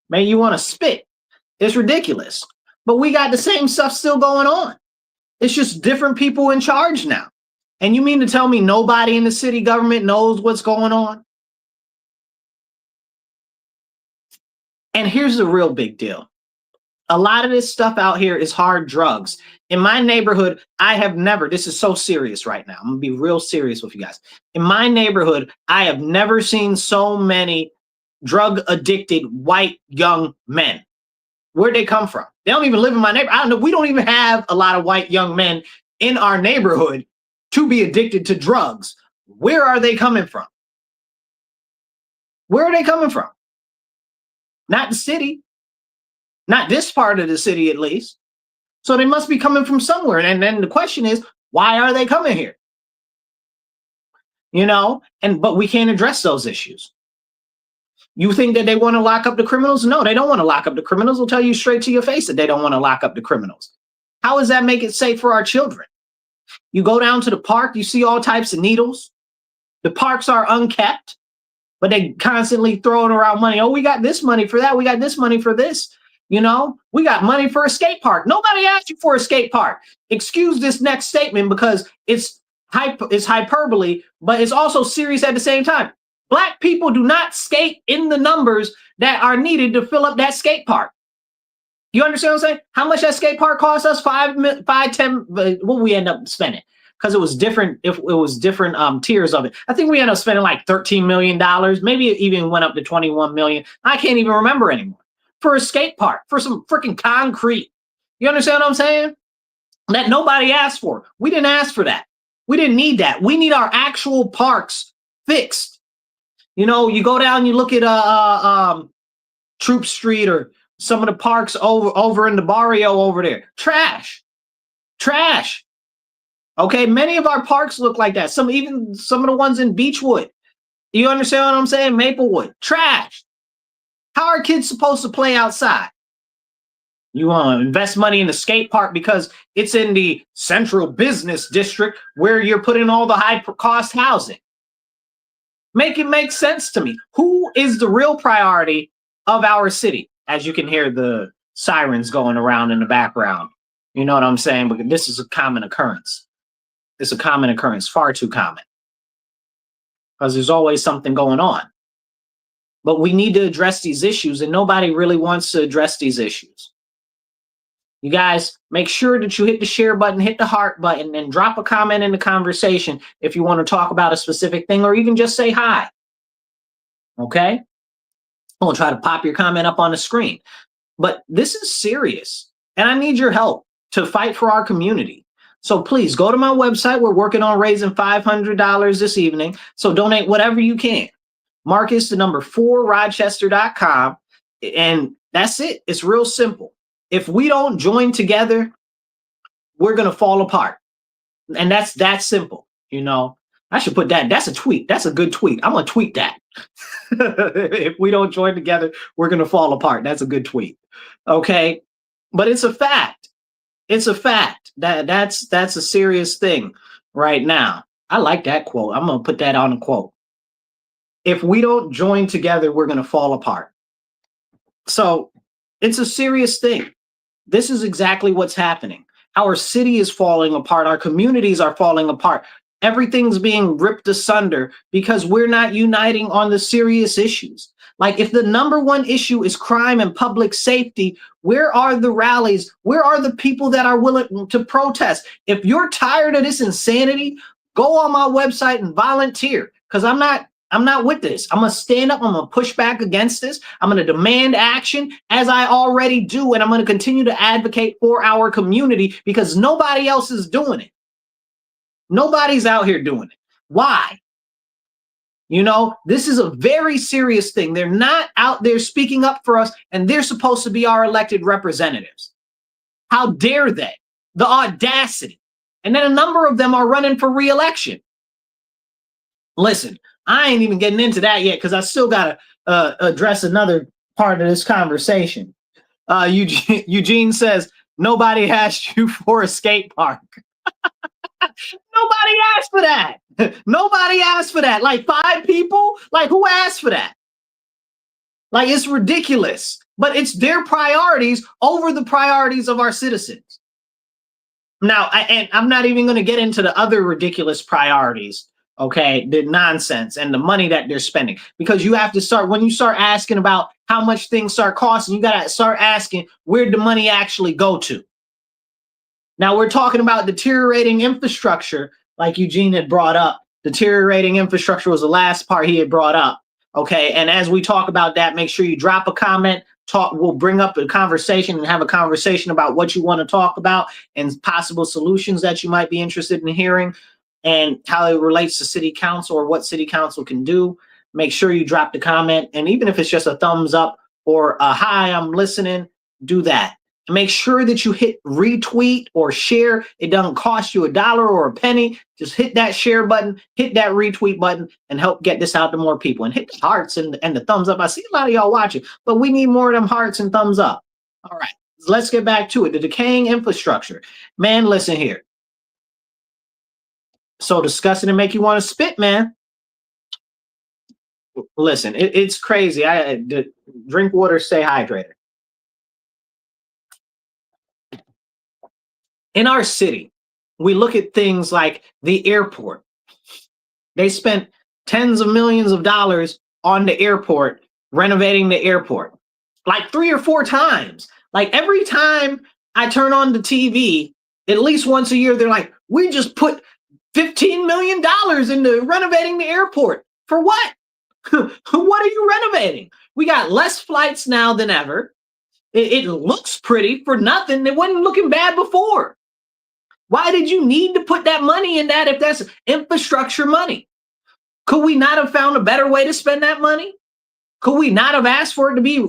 Speaker 1: Man, you want to spit. It's ridiculous. But we got the same stuff still going on. It's just different people in charge now. And you mean to tell me nobody in the city government knows what's going on? And here's the real big deal. A lot of this stuff out here is hard drugs. In my neighborhood, I have never, this is so serious right now. I'm gonna be real serious with you guys. In my neighborhood, I have never seen so many drug addicted white young men. Where'd they come from? They don't even live in my neighborhood. I don't know. We don't even have a lot of white young men in our neighborhood to be addicted to drugs. Where are they coming from? Where are they coming from? Not the city. Not this part of the city, at least. So they must be coming from somewhere. And then the question is, why are they coming here? But we can't address those issues. You think that they want to lock up the criminals? No, they don't want to lock up the criminals. They'll tell you straight to your face that they don't want to lock up the criminals. How does that make it safe for our children? You go down to the park, you see all types of needles. The parks are unkept, but they constantly throwing around money. Oh, we got this money for that. We got this money for this. We got money for a skate park. Nobody asked you for a skate park. Excuse this next statement because it's hyperbole, but it's also serious at the same time. Black people do not skate in the numbers that are needed to fill up that skate park. You understand what I'm saying? How much that skate park cost us? 5, 10, what we end up spending? Because it was different. If it was different tiers of it, I think we ended up spending like $13 million. Maybe it even went up to 21 million. I can't even remember anymore. For a skate park, for some freaking concrete. You understand what I'm saying? That nobody asked for. We didn't ask for that. We didn't need that. We need our actual parks fixed. You go down, you look at Troop Street or some of the parks over in the barrio over there. Trash. Okay, many of our parks look like that. Some of the ones in Beechwood. You understand what I'm saying? Maplewood. Trash. How are kids supposed to play outside? You want to invest money in the skate park because it's in the central business district where you're putting all the high cost housing. Make it make sense to me. Who is the real priority of our city? As you can hear the sirens going around in the background. You know what I'm saying? Because this is a common occurrence. It's a common occurrence, far too common. Because there's always something going on. But we need to address these issues, and nobody really wants to address these issues. You guys, make sure that you hit the share button, hit the heart button, and drop a comment in the conversation if you want to talk about a specific thing, or even just say hi. Okay? I'll try to pop your comment up on the screen. But this is serious, and I need your help to fight for our community. So please go to my website. We're working on raising $500 this evening. So donate whatever you can. Marcus, the number 4Rochester.com. And that's it. It's real simple. If we don't join together, we're going to fall apart. And that's that simple. I should put that. That's a tweet. That's a good tweet. I'm going to tweet that. If we don't join together, we're going to fall apart. That's a good tweet. Okay. But it's a fact. It's a fact. That's a serious thing right now. I like that quote. I'm going to put that on a quote. If we don't join together, we're going to fall apart. So it's a serious thing. This is exactly what's happening. Our city is falling apart. Our communities are falling apart. Everything's being ripped asunder because we're not uniting on the serious issues. Like, if the number one issue is crime and public safety, where are the rallies? Where are the people that are willing to protest? If you're tired of this insanity, go on my website and volunteer, because I'm not I'm not with this. I'm going to stand up. I'm going to push back against this. I'm going to demand action as I already do. And I'm going to continue to advocate for our community because nobody else is doing it. Nobody's out here doing it. Why? You know, this is a very serious thing. They're not out there speaking up for us, and they're supposed to be our elected representatives. How dare they? The audacity. And then a number of them are running for re-election. Listen, I ain't even getting into that yet because I still got to address another part of this conversation. Eugene says, nobody asked you for a skate park. Nobody asked for that. Nobody asked for that. Like 5 people? Like who asked for that? Like it's ridiculous. But it's their priorities over the priorities of our citizens. Now, I'm not even going to get into the other ridiculous priorities. Okay, the nonsense and the money that they're spending, because you have to start when you start asking about how much things start costing, you got to start asking where'd the money actually go to. Now we're talking about deteriorating infrastructure, like Eugene had brought up. Deteriorating infrastructure was the last part he had brought up. Okay, and as we talk about that, make sure you drop a comment. We'll bring up a conversation and have a conversation about what you want to talk about and possible solutions that you might be interested in hearing, and how it relates to city council or what city council can do. Make sure you drop the comment. And even if it's just a thumbs up or a hi, I'm listening, do that. Make sure that you hit retweet or share. It doesn't cost you $1 or a penny. Just hit that share button, hit that retweet button, and help get this out to more people. And hit the hearts and the thumbs up. I see a lot of y'all watching, but we need more of them hearts and thumbs up. All right, let's get back to it. The decaying infrastructure. Man, listen here. So disgusting to make you want to spit, man. Listen, it's crazy. Drink water, stay hydrated. In our city, we look at things like the airport. They spent tens of millions of dollars on the airport, renovating the airport, like 3 or 4 times. Like every time I turn on the TV, at least once a year, they're like, we just put $15 million into renovating the airport. For what? What are you renovating? We got less flights now than ever. It looks pretty for nothing. It wasn't looking bad before. Why did you need to put that money in that if that's infrastructure money? Could we not have found a better way to spend that money? Could we not have asked for it to be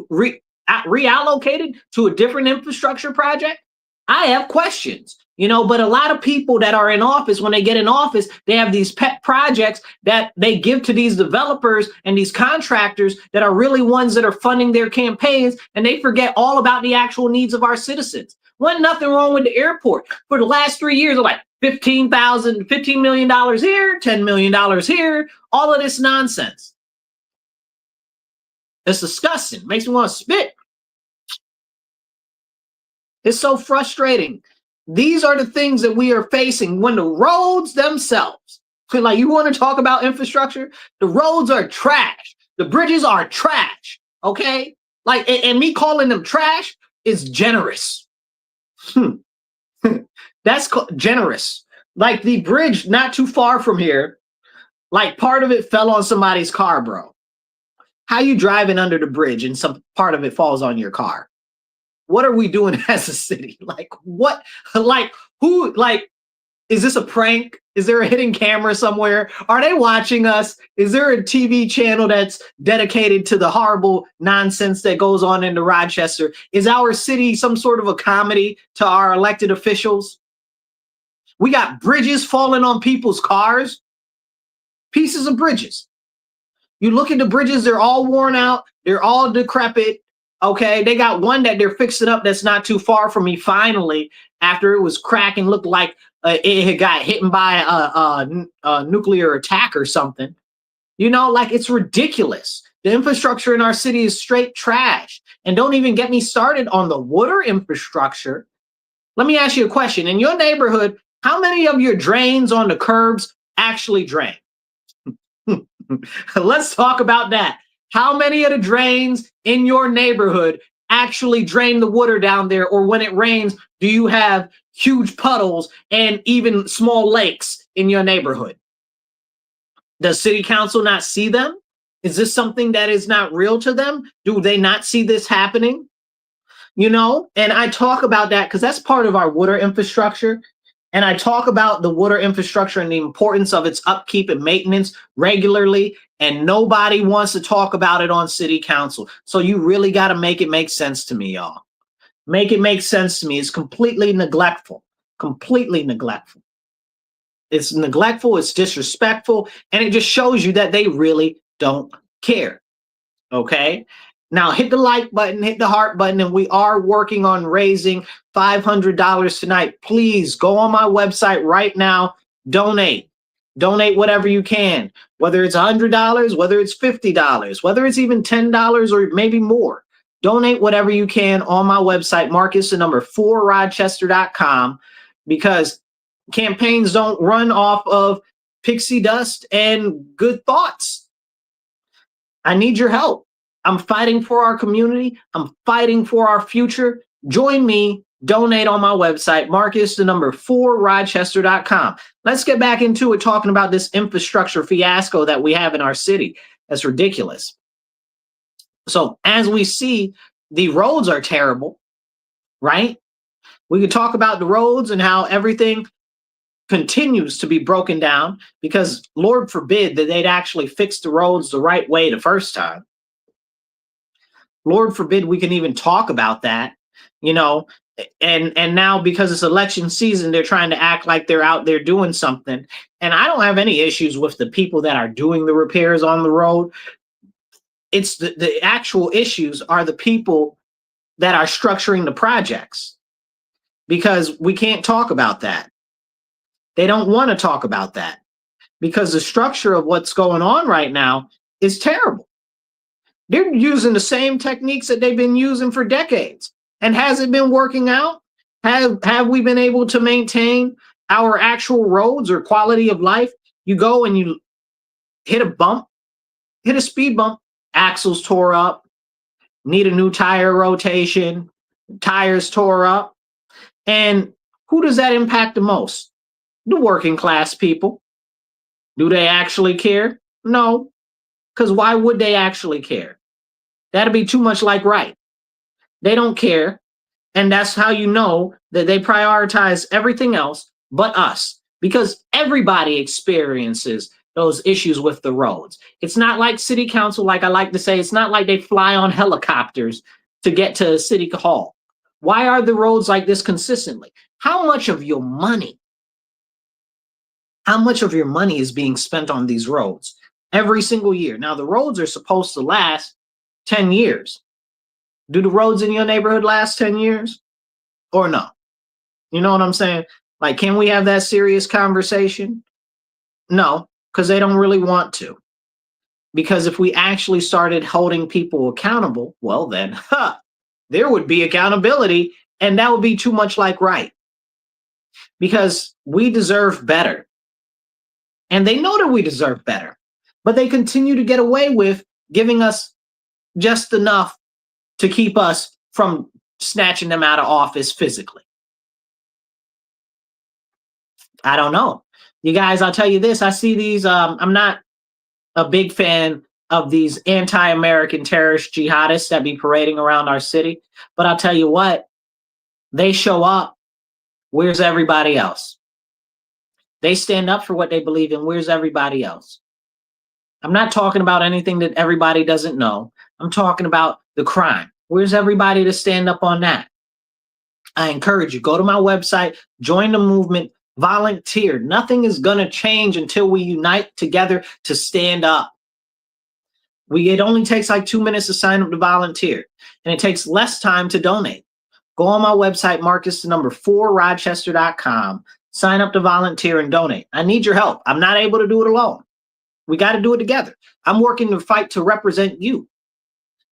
Speaker 1: reallocated to a different infrastructure project? I have questions, you know, but a lot of people that are in office, when they get in office, they have these pet projects that they give to these developers and these contractors that are really ones that are funding their campaigns, and they forget all about the actual needs of our citizens. Wasn't nothing wrong with the airport. For the last 3 years, they're like $15 million here, $10 million here, all of this nonsense. It's disgusting. Makes me want to spit. It's so frustrating. These are the things that we are facing when the roads themselves, like you want to talk about infrastructure, the roads are trash. The bridges are trash. Okay. Like, and me calling them trash is generous. That's generous. Like the bridge not too far from here, like part of it fell on somebody's car, bro. How you driving under the bridge and some part of it falls on your car? What are we doing as a city? Like what? Like who? Like, is this a prank? Is there a hidden camera somewhere? Are they watching us? Is there a TV channel that's dedicated to the horrible nonsense that goes on in Rochester? Is our city some sort of a comedy to our elected officials? We got bridges falling on people's cars, pieces of bridges. You look at the bridges, they're all worn out. They're all decrepit. Okay, they got one that they're fixing up that's not too far from me finally, after it was cracking, looked like it had got hit by a nuclear attack or something. You know, like it's ridiculous. The infrastructure in our city is straight trash. And don't even get me started on the water infrastructure. Let me ask you a question. In your neighborhood, how many of your drains on the curbs actually drain? Let's talk about that. How many of the drains in your neighborhood actually drain the water down there? Or when it rains, do you have huge puddles and even small lakes in your neighborhood? Does city council not see them? Is this something that is not real to them? Do they not see this happening? And I talk about that because that's part of our water infrastructure. And I talk about the water infrastructure and the importance of its upkeep and maintenance regularly. And nobody wants to talk about it on city council. So you really got to make it make sense to me, y'all. Make it make sense to me. It's completely neglectful. Completely neglectful. It's neglectful. It's disrespectful. And it just shows you that they really don't care. Okay? Now hit the like button, hit the heart button, and we are working on raising $500 tonight. Please go on my website right now, donate. Donate whatever you can, whether it's $100, whether it's $50, whether it's even $10 or maybe more. Donate whatever you can on my website, Marcus4Rochester.com, because campaigns don't run off of pixie dust and good thoughts. I need your help. I'm fighting for our community. I'm fighting for our future. Join me. Donate on my website, Marcus4Rochester.com. Let's get back into it, talking about this infrastructure fiasco that we have in our city. That's ridiculous. So as we see, the roads are terrible, right? We could talk about the roads and how everything continues to be broken down because Lord forbid that they'd actually fix the roads the right way the first time. Lord forbid we can even talk about that, and now because it's election season, they're trying to act like they're out there doing something. And I don't have any issues with the people that are doing the repairs on the road. It's the actual issues are the people that are structuring the projects, because we can't talk about that. They don't want to talk about that because the structure of what's going on right now is terrible. They're using the same techniques that they've been using for decades. And has it been working out? Have we been able to maintain our actual roads or quality of life? You go and you hit a bump, hit a speed bump, axles tore up, need a new tire rotation, tires tore up. And who does that impact the most? The working class people. Do they actually care? No, because why would they actually care? That'd be too much like right. They don't care. And that's how you know that they prioritize everything else but us, because everybody experiences those issues with the roads. It's not like city council, like I like to say, it's not like they fly on helicopters to get to city hall. Why are the roads like this consistently? How much of your money is being spent on these roads every single year? Now, the roads are supposed to last 10 years. Do the roads in your neighborhood last 10 years or no? You know what I'm saying? Like, can we have that serious conversation? No, because they don't really want to. Because if we actually started holding people accountable, well then, there would be accountability, and that would be too much like right. Because we deserve better. And they know that we deserve better, but they continue to get away with giving us just enough to keep us from snatching them out of office physically. I don't know. You guys, I'll tell you this. I see these, I'm not a big fan of these anti-American terrorist jihadists that be parading around our city. But I'll tell you what, they show up. Where's everybody else? They stand up for what they believe in. Where's everybody else? I'm not talking about anything that everybody doesn't know. I'm talking about the crime. Where's everybody to stand up on that? I encourage you, go to my website, join the movement, volunteer. Nothing is going to change until we unite together to stand up. It only takes like 2 minutes to sign up to volunteer, and it takes less time to donate. Go on my website, Marcus4Rochester.com, sign up to volunteer and donate. I need your help. I'm not able to do it alone. We got to do it together. I'm working to fight to represent you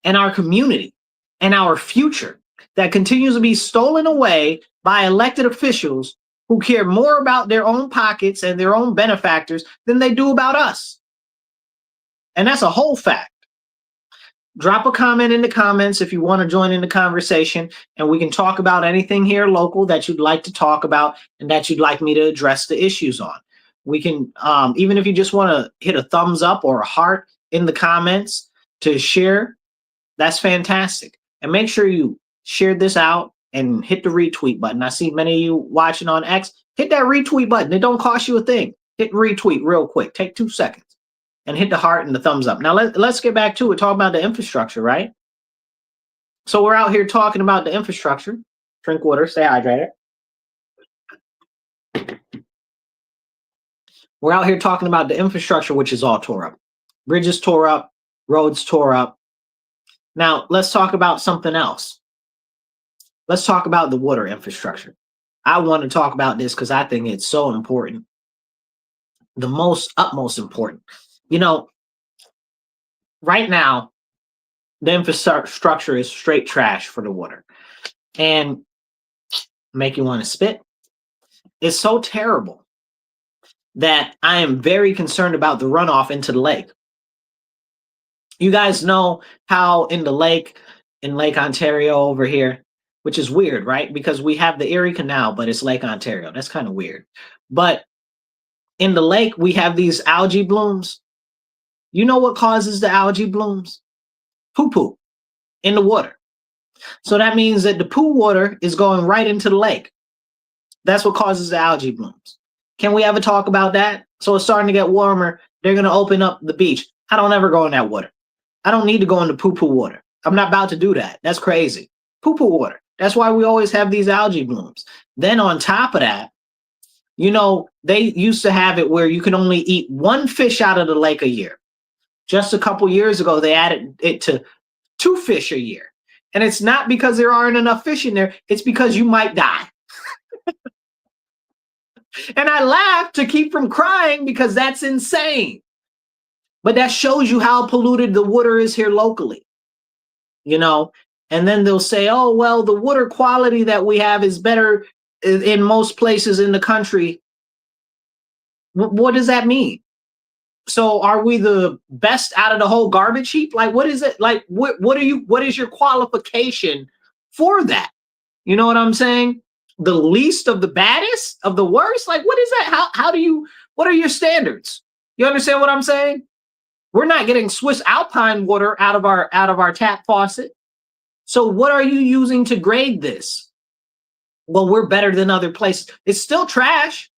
Speaker 1: and our community and our future that continues to be stolen away by elected officials who care more about their own pockets and their own benefactors than they do about us. And that's a whole fact. Drop a comment in the comments if you want to join in the conversation, and we can talk about anything here local that you'd like to talk about and that you'd like me to address the issues on. We can, even if you just want to hit a thumbs up or a heart in the comments to share, that's fantastic. And make sure you share this out and hit the retweet button. I see many of you watching on X. Hit that retweet button. It don't cost you a thing. Hit retweet real quick. Take 2 seconds and hit the heart and the thumbs up. Now let's get back to it. Talk about the infrastructure, right? So we're out here talking about the infrastructure. Drink water, stay hydrated. We're out here talking about the infrastructure, which is all tore up. Bridges tore up, roads tore up. Now, let's talk about something else. Let's talk about the water infrastructure. I want to talk about this because I think it's so important. The utmost important. You know, right now, the infrastructure is straight trash for the water. And make you want to spit. It's so terrible that I am very concerned about the runoff into the lake. You guys know how in Lake Ontario over here, which is weird, right? Because we have the Erie Canal, but it's Lake Ontario. That's kind of weird. But in the lake, we have these algae blooms. You know what causes the algae blooms? Poo-poo in the water. So that means that the poo water is going right into the lake. That's what causes the algae blooms. Can we ever talk about that? So it's starting to get warmer. They're going to open up the beach. I don't ever go in that water. I don't need to go into poo-poo water. I'm not about to do that. That's crazy. Poo-poo water. That's why we always have these algae blooms. Then on top of that, you know, they used to have it where you can only eat 1 fish out of the lake a year. Just a couple years ago, they added it to 2 fish a year. And it's not because there aren't enough fish in there. It's because you might die. And I laugh to keep from crying because that's insane. But that shows you how polluted the water is here locally. You know, and then they'll say, oh, well, the water quality that we have is better in most places in the country. What does that mean? So are we the best out of the whole garbage heap? Like, what is it? Like, what is your qualification for that? You know what I'm saying? The least of the baddest of the worst? Like, what is that? What are your standards? You understand what I'm saying? We're not getting Swiss Alpine water out of our tap faucet. So what are you using to grade this? Well, we're better than other places. It's still trash.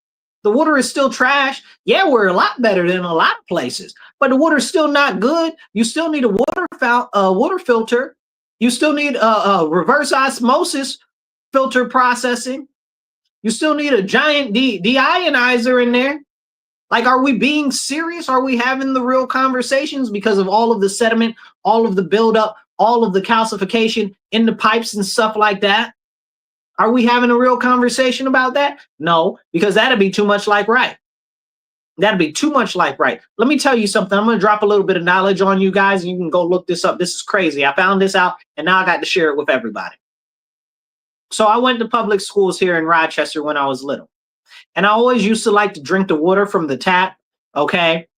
Speaker 1: The water is still trash. Yeah, we're a lot better than a lot of places, but the water's still not good. You still need a water filter. You still need a reverse osmosis filter processing. You still need a giant deionizer in there. Like, are we being serious? Are we having the real conversations because of all of the sediment, all of the buildup, all of the calcification in the pipes and stuff like that? Are we having a real conversation about that? No, because that'd be too much like right. That'd be too much like right. Let me tell you something. I'm going to drop a little bit of knowledge on you guys, and you can go look this up. This is crazy. I found this out, and now I got to share it with everybody. So I went to public schools here in Rochester when I was little. And I always used to like to drink the water from the tap, okay?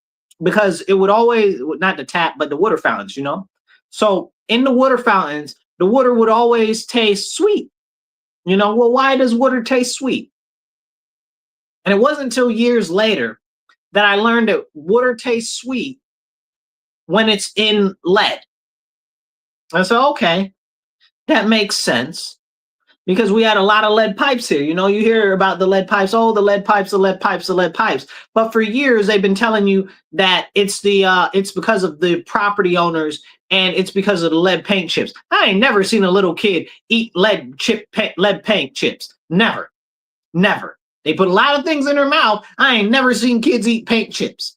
Speaker 1: Because it would always, not the tap, but the water fountains, you know? So in the water fountains, the water would always taste sweet. You know, well, why does water taste sweet? And it wasn't until years later that I learned that water tastes sweet when it's in lead. I said, okay, that makes sense. Because we had a lot of lead pipes here. You know, you hear about the lead pipes. Oh, the lead pipes, the lead pipes, the lead pipes. But for years, they've been telling you that it's because of the property owners and it's because of the lead paint chips. I ain't never seen a little kid eat lead paint chips. Never. They put a lot of things in their mouth. I ain't never seen kids eat paint chips.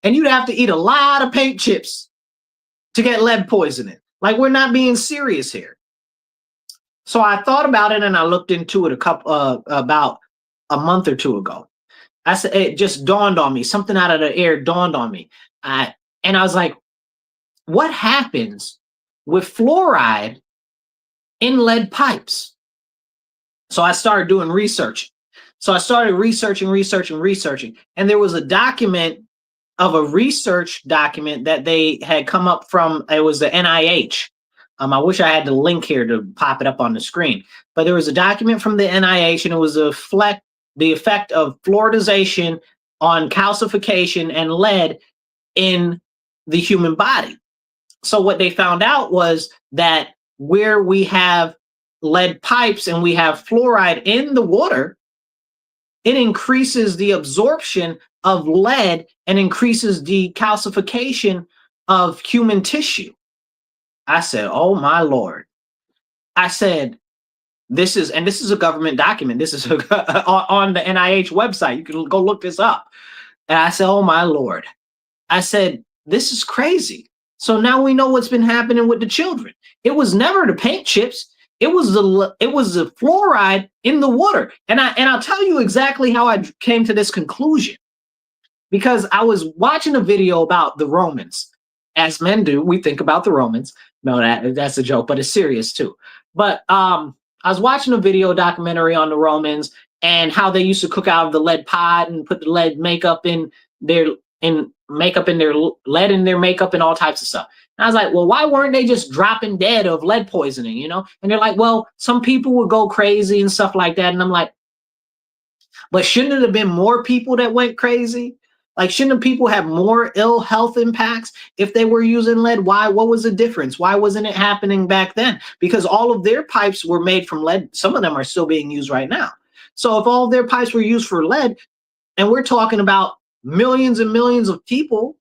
Speaker 1: And you'd have to eat a lot of paint chips to get lead poisoning. Like, we're not being serious here. So I thought about it and I looked into it about a month or two ago. I said, it just dawned on me. Something out of the air dawned on me. And I was like, what happens with fluoride in lead pipes? So I started doing research. So I started researching. And there was a document of a research document that they had come up from. It was the NIH. I wish I had the link here to pop it up on the screen. But there was a document from the NIH, and it was the effect of fluoridization on calcification and lead in the human body. So what they found out was that where we have lead pipes and we have fluoride in the water, it increases the absorption of lead and increases the calcification of human tissue. I said, oh my Lord. I said, this is a government document. This is on the NIH website. You can go look this up. And I said, oh my Lord. I said, this is crazy. So now we know what's been happening with the children. It was never the paint chips. It was the fluoride in the water. And I'll tell you exactly how I came to this conclusion. Because I was watching a video about the Romans. As men do, we think about the Romans. No, that's a joke, but it's serious too. But I was watching a documentary on the Romans and how they used to cook out of the lead pot and put the lead makeup in their lead in their makeup and all types of stuff. And I was like, well, why weren't they just dropping dead of lead poisoning, you know? And they're like, well, some people would go crazy and stuff like that. And I'm like, but shouldn't it have been more people that went crazy? Like, shouldn't people have more ill health impacts if they were using lead? Why? What was the difference? Why wasn't it happening back then? Because all of their pipes were made from lead. Some of them are still being used right now. So if all of their pipes were used for lead, and we're talking about millions and millions of people,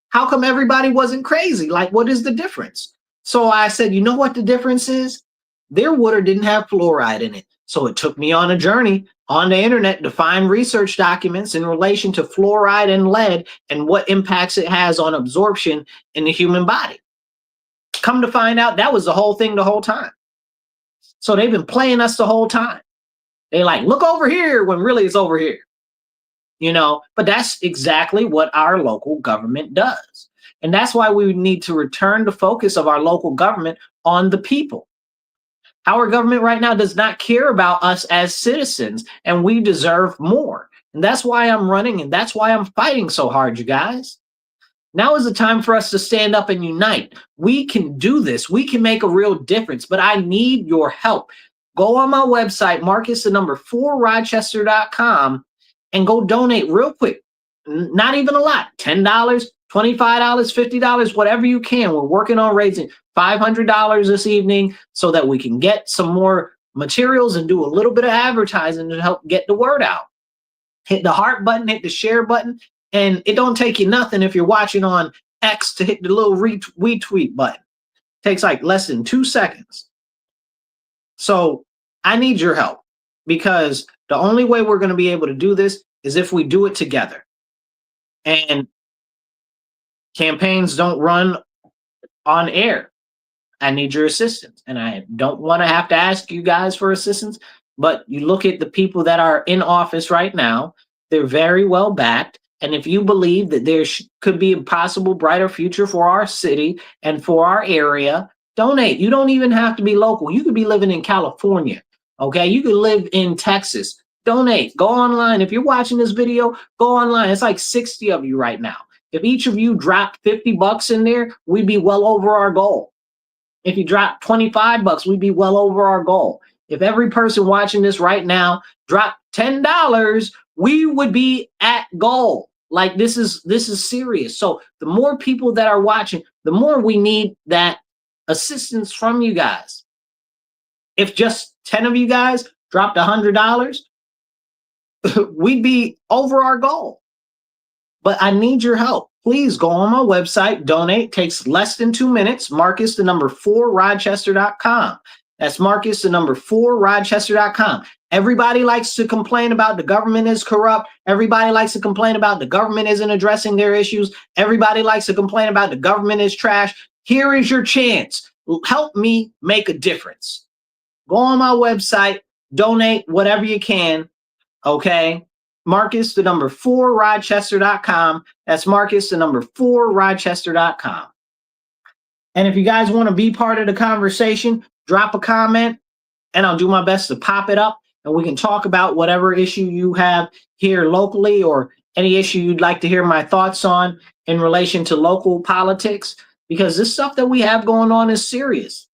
Speaker 1: how come everybody wasn't crazy? Like, what is the difference? So I said, you know what the difference is? Their water didn't have fluoride in it. So it took me on a journey on the internet to find research documents in relation to fluoride and lead and what impacts it has on absorption in the human body. Come to find out, that was the whole thing the whole time. So they've been playing us the whole time. They like, look over here when really it's over here. You know, but that's exactly what our local government does. And that's why we need to return the focus of our local government on the people. Our government right now does not care about us as citizens, and we deserve more. And that's why I'm running, and that's why I'm fighting so hard, you guys. Now is the time for us to stand up and unite. We can do this. We can make a real difference, but I need your help. Go on my website, Marcus4Rochester.com, and go donate real quick. Not even a lot. $10, $25, $50, whatever you can. We're working on raising $500 this evening so that we can get some more materials and do a little bit of advertising to help get the word out. Hit the heart button, hit the share button, and it don't take you nothing if you're watching on X to hit the little retweet button. It takes like less than 2 seconds. So I need your help, because the only way we're going to be able to do this is if we do it together. And campaigns don't run on air. I need your assistance. And I don't want to have to ask you guys for assistance, but you look at the people that are in office right now, they're very well backed. And if you believe that there could be a possible brighter future for our city and for our area, donate. You don't even have to be local. You could be living in California. Okay, you could live in Texas. Donate. Go online. If you're watching this video, go online. It's like 60 of you right now. If each of you dropped $50 in there, we'd be well over our goal. If you drop $25, we'd be well over our goal. If every person watching this right now dropped $10, we would be at goal. Like, this is serious. So the more people that are watching, the more we need that assistance from you guys. If just 10 of you guys dropped $100, we'd be over our goal. But I need your help. Please go on my website, donate. Takes less than 2 minutes. Marcus4Rochester.com. That's Marcus4Rochester.com. Everybody likes to complain about the government is corrupt. Everybody likes to complain about the government isn't addressing their issues. Everybody likes to complain about the government is trash. Here is your chance. Help me make a difference. Go on my website, donate whatever you can. Okay. Marcus4Rochester.com. That's Marcus4Rochester.com. And if you guys want to be part of the conversation, drop a comment and I'll do my best to pop it up and we can talk about whatever issue you have here locally or any issue you'd like to hear my thoughts on in relation to local politics, because this stuff that we have going on is serious.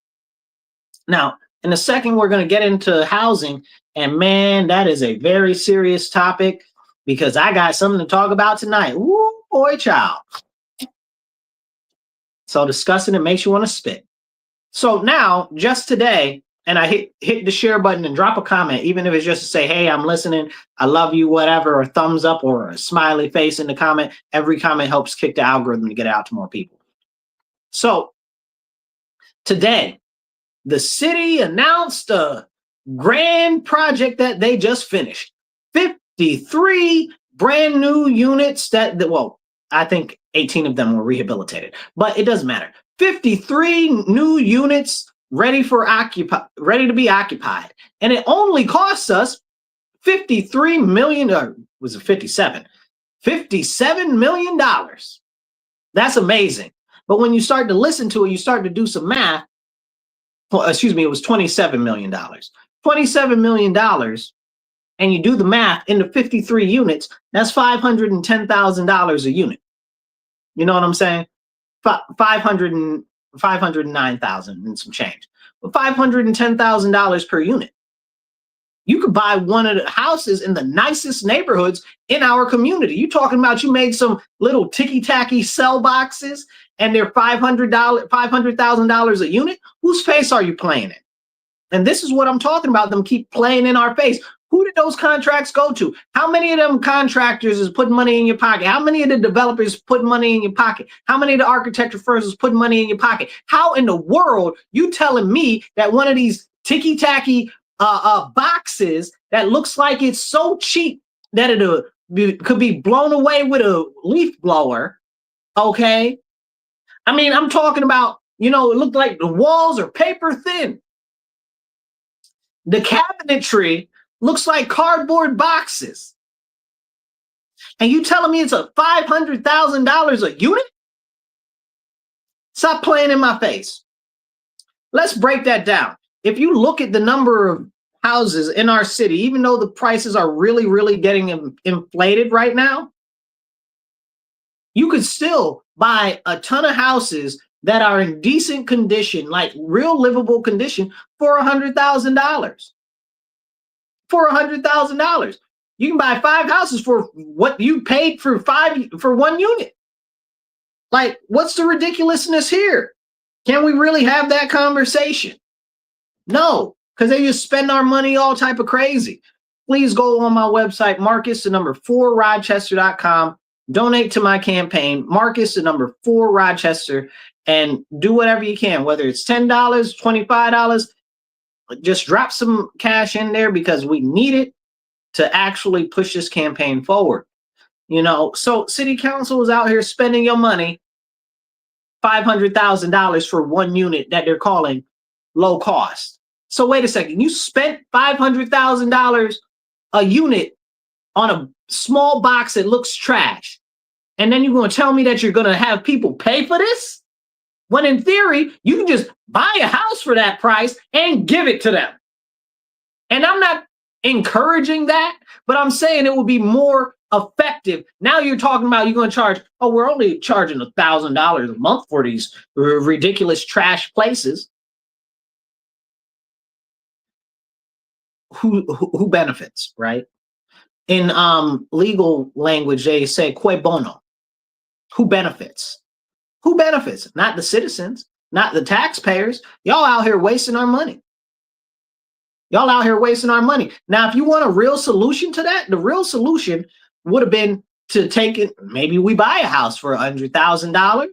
Speaker 1: Now, in a second, we're going to get into housing. And man, that is a very serious topic. because I got something to talk about tonight. Ooh, boy, child. So discussing it makes you want to spit. So now, just today, and I hit the share button and drop a comment, even if it's just to say, hey, I'm listening, I love you, whatever, or thumbs up or a smiley face in the comment. Every comment helps kick the algorithm to get it out to more people. So today, the city announced a grand project that they just finished. 53 brand new units well, I think 18 of them were rehabilitated, but it doesn't matter. 53 new units ready to be occupied. And it only costs us 53 million, or was it 57? $57 million. That's amazing. But when you start to listen to it, you start to do some math. Well, excuse me, it was $27 million. $27 million. And you do the math into 53 units, that's $510,000 a unit. You know what I'm saying? 509,000 and some change. But $510,000 per unit. You could buy one of the houses in the nicest neighborhoods in our community. You talking about you made some little ticky-tacky cell boxes and they're $500,000 a unit? Whose face are you playing in? And this is what I'm talking about. Them keep playing in our face. Who did those contracts go to? How many of them contractors is putting money in your pocket? How many of the developers putting money in your pocket? How many of the architecture firms is putting money in your pocket? How in the world you telling me that one of these ticky-tacky boxes that looks like it's so cheap that it could be blown away with a leaf blower, okay? I mean, I'm talking about, it looked like the walls are paper thin. The cabinetry looks like cardboard boxes. And you telling me it's a $500,000 a unit? Stop playing in my face. Let's break that down. If you look at the number of houses in our city, even though the prices are really, really getting inflated right now, you could still buy a ton of houses that are in decent condition, like real livable condition, for $100,000. For $100,000. You can buy 5 houses for what you paid for 1 unit. Like, what's the ridiculousness here? Can we really have that conversation? No, because they just spend our money all type of crazy. Please go on my website, Marcus4Rochester.com. Donate to my campaign, Marcus4Rochester, and do whatever you can, whether it's $10, $25. Just drop some cash in there because we need it to actually push this campaign forward. So city council is out here spending your money, $500,000 for 1 unit that they're calling low cost. So wait a second, you spent $500,000 a unit on a small box that looks trash. And then you're going to tell me that you're going to have people pay for this? When in theory, you can just buy a house for that price and give it to them. And I'm not encouraging that, but I'm saying it would be more effective. Now you're talking about you're going to charge, we're only charging $1,000 a month for these ridiculous trash places. Who benefits, right? In legal language, they say cui bono. Who benefits? Who benefits? Not the citizens, not the taxpayers. Y'all out here wasting our money. Y'all out here wasting our money. Now, if you want a real solution to that, the real solution would have been to take it. Maybe we buy a house for $100,000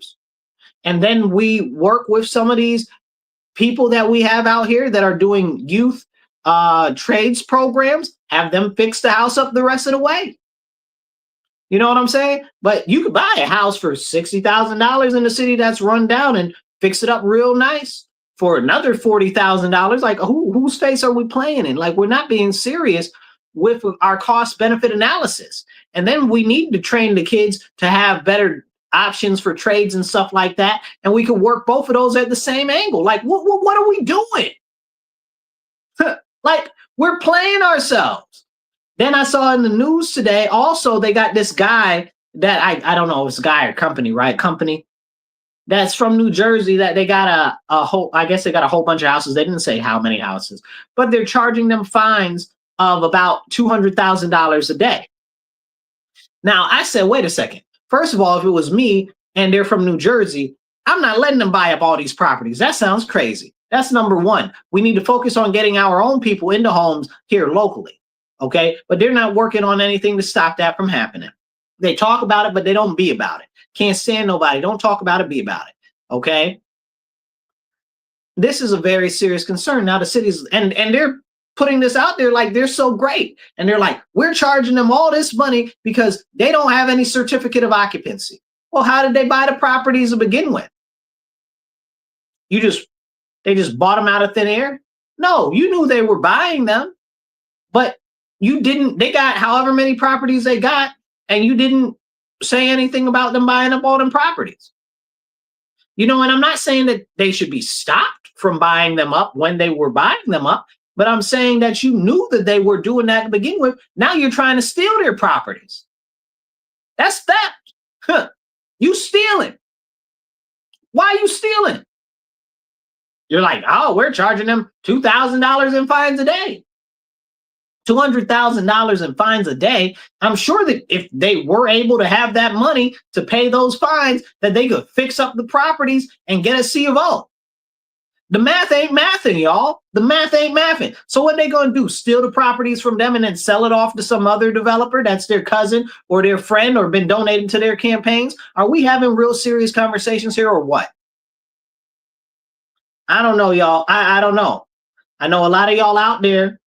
Speaker 1: and then we work with some of these people that we have out here that are doing youth trades programs, have them fix the house up the rest of the way. You know what I'm saying? But you could buy a house for $60,000 in a city that's run down and fix it up real nice for another $40,000. Like, whose face are we playing in? Like, we're not being serious with our cost benefit analysis. And then we need to train the kids to have better options for trades and stuff like that. And we can work both of those at the same angle. Like, what are we doing? Like, we're playing ourselves. Then I saw in the news today, also, they got this guy that I don't know if it's a guy or company, right? Company that's from New Jersey that they got a whole, I guess they got a whole bunch of houses. They didn't say how many houses, but they're charging them fines of about $200,000 a day. Now, I said, wait a second. First of all, if it was me and they're from New Jersey, I'm not letting them buy up all these properties. That sounds crazy. That's number one. We need to focus on getting our own people into homes here locally. Okay. But they're not working on anything to stop that from happening. They talk about it, but they don't be about it. Can't stand nobody. Don't talk about it, be about it. Okay. This is a very serious concern. Now the cities and they're putting this out there like they're so great. And they're like, we're charging them all this money because they don't have any certificate of occupancy. Well, how did they buy the properties to begin with? They just bought them out of thin air? No, you knew they were buying them, but you didn't. They got however many properties they got, and you didn't say anything about them buying up all them properties. You know, and I'm not saying that they should be stopped from buying them up when they were buying them up, but I'm saying that you knew that they were doing that to begin with. Now you're trying to steal their properties. That's theft. Huh. You stealing. Why are you stealing? You're like, oh, we're charging them $2,000 in fines a day. $200,000 in fines a day. I'm sure that if they were able to have that money to pay those fines, that they could fix up the properties and get a C of O. The math ain't mathing, y'all. The math ain't mathing. So what they gonna do? Steal the properties from them and then sell it off to some other developer that's their cousin or their friend or been donating to their campaigns? Are we having real serious conversations here or what? I don't know, y'all. I don't know. I know a lot of y'all out there.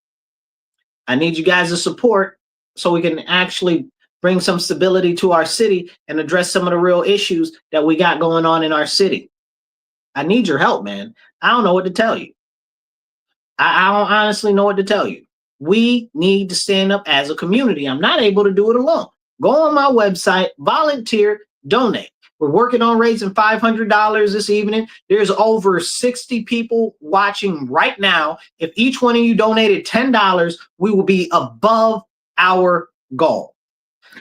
Speaker 1: I need you guys to support so we can actually bring some stability to our city and address some of the real issues that we got going on in our city. I need your help, man. I don't know what to tell you. I don't honestly know what to tell you. We need to stand up as a community. I'm not able to do it alone. Go on my website, volunteer, donate. We're working on raising $500 this evening. There's over 60 people watching right now. If each one of you donated $10, we will be above our goal.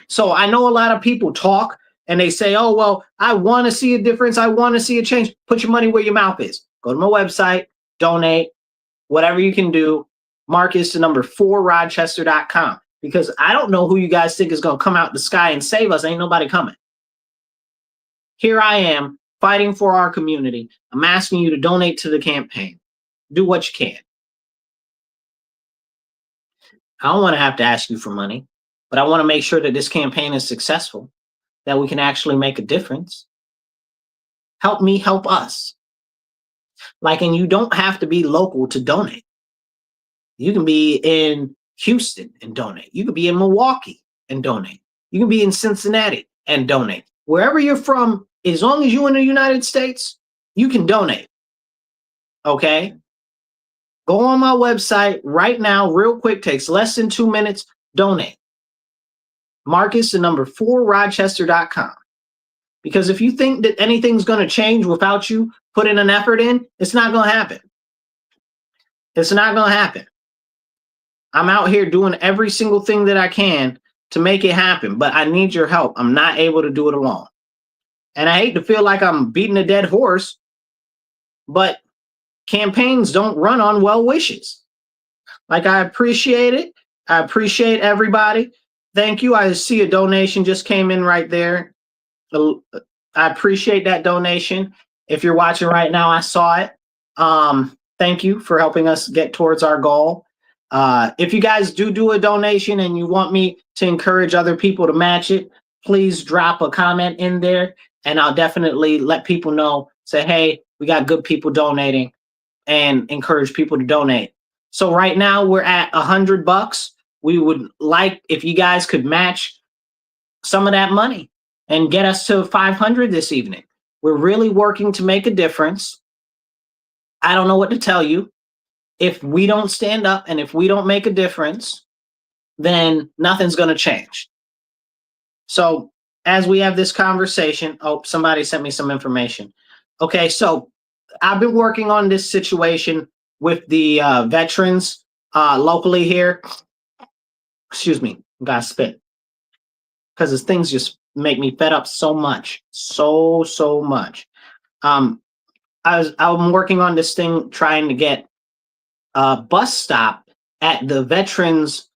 Speaker 1: So I know a lot of people talk and they say, oh, well, I want to see a difference. I want to see a change. Put your money where your mouth is. Go to my website, donate, whatever you can do. Marcus to number 4rochester.com, because I don't know who you guys think is going to come out the sky and save us. Ain't nobody coming. Here I am fighting for our community. I'm asking you to donate to the campaign. Do what you can. I don't want to have to ask you for money, but I want to make sure that this campaign is successful, that we can actually make a difference. Help me, help us. And you don't have to be local to donate. You can be in Houston and donate. You can be in Milwaukee and donate. You can be in Cincinnati and donate. Wherever you're from, as long as you're in the United States, you can donate. Okay? Go on my website right now, real quick, takes less than 2 minutes, donate. Marcus to number 4rochester.com. Because if you think that anything's going to change without you putting an effort in, it's not going to happen. It's not going to happen. I'm out here doing every single thing that I can to make it happen, but I need your help. I'm not able to do it alone. And I hate to feel like I'm beating a dead horse, but campaigns don't run on well wishes. I appreciate it. I appreciate everybody. Thank you. I see a donation just came in right there. I appreciate that donation. If you're watching right now, I saw it. Thank you for helping us get towards our goal. If you guys do a donation and you want me to encourage other people to match it, please drop a comment in there and I'll definitely let people know, say, hey, we got good people donating, and encourage people to donate. So right now we're at $100. We would like if you guys could match some of that money and get us to 500 this evening. We're really working to make a difference. I don't know what to tell you. If we don't stand up and if we don't make a difference, then nothing's going to change. So as we have this conversation, oh, somebody sent me some information. Okay, so I've been working on this situation with the veterans locally here. Excuse me, got spit. Because these things just make me fed up so much, so much. I'm working on this thing trying to get a bus stop at the veterans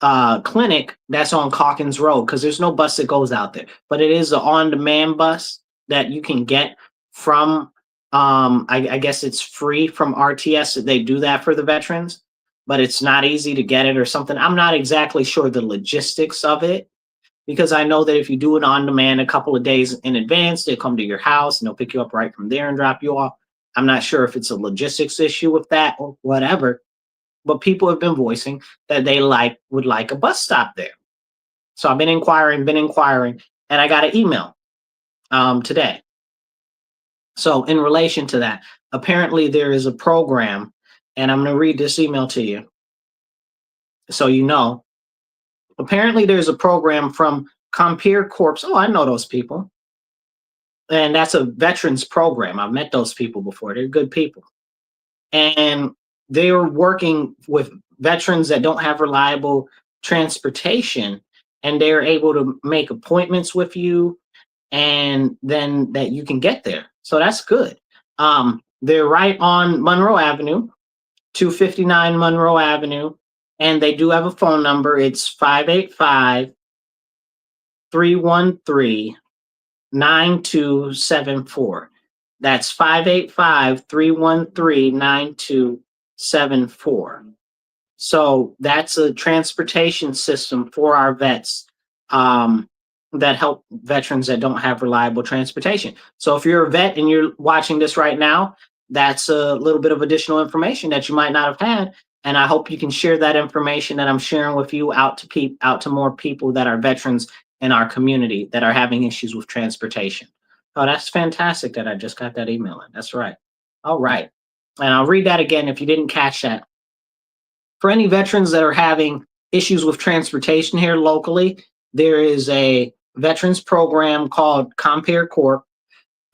Speaker 1: clinic that's on Calkins Road because there's no bus that goes out there, but it is an on-demand bus that you can get from. I guess it's free from RTS. They do that for the veterans, but it's not easy to get it or something. I'm not exactly sure the logistics of it because I know that if you do it on demand a couple of days in advance, they come to your house and they'll pick you up right from there and drop you off. I'm not sure if it's a logistics issue with that or whatever, but people have been voicing that they would like a bus stop there. So I've been inquiring, and I got an email today. So in relation to that, apparently there is a program, and I'm going to read this email to you so you know. Apparently there's a program from Compeer Corps. Oh, I know those people. And that's a veterans program. I've met those people before. They're good people. And they're working with veterans that don't have reliable transportation, and they're able to make appointments with you and then that you can get there. So that's good. They're right on Monroe Avenue, 259 Monroe Avenue, and they do have a phone number. It's 585-313-9274. That's 585-313-9274. So that's a transportation system for our vets that help veterans that don't have reliable transportation. So if you're a vet and you're watching this right now, that's a little bit of additional information that you might not have had. And I hope you can share that information that I'm sharing with you out to more people that are veterans in our community that are having issues with transportation. Oh, that's fantastic that I just got that email in. That's right. All right. And I'll read that again if you didn't catch that. For any veterans that are having issues with transportation here locally, there is a veterans program called Compeer Corp.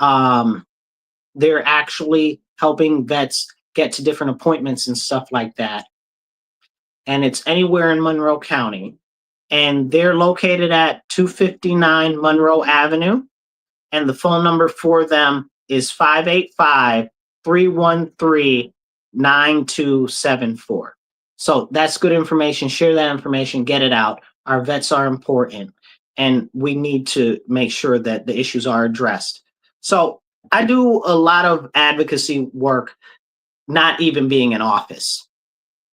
Speaker 1: They're actually helping vets get to different appointments and stuff like that. And it's anywhere in Monroe County. And they're located at 259 Monroe Avenue. And the phone number for them is 585-313-9274. So that's good information. Share that information, get it out. Our vets are important, and we need to make sure that the issues are addressed. So I do a lot of advocacy work, not even being in office.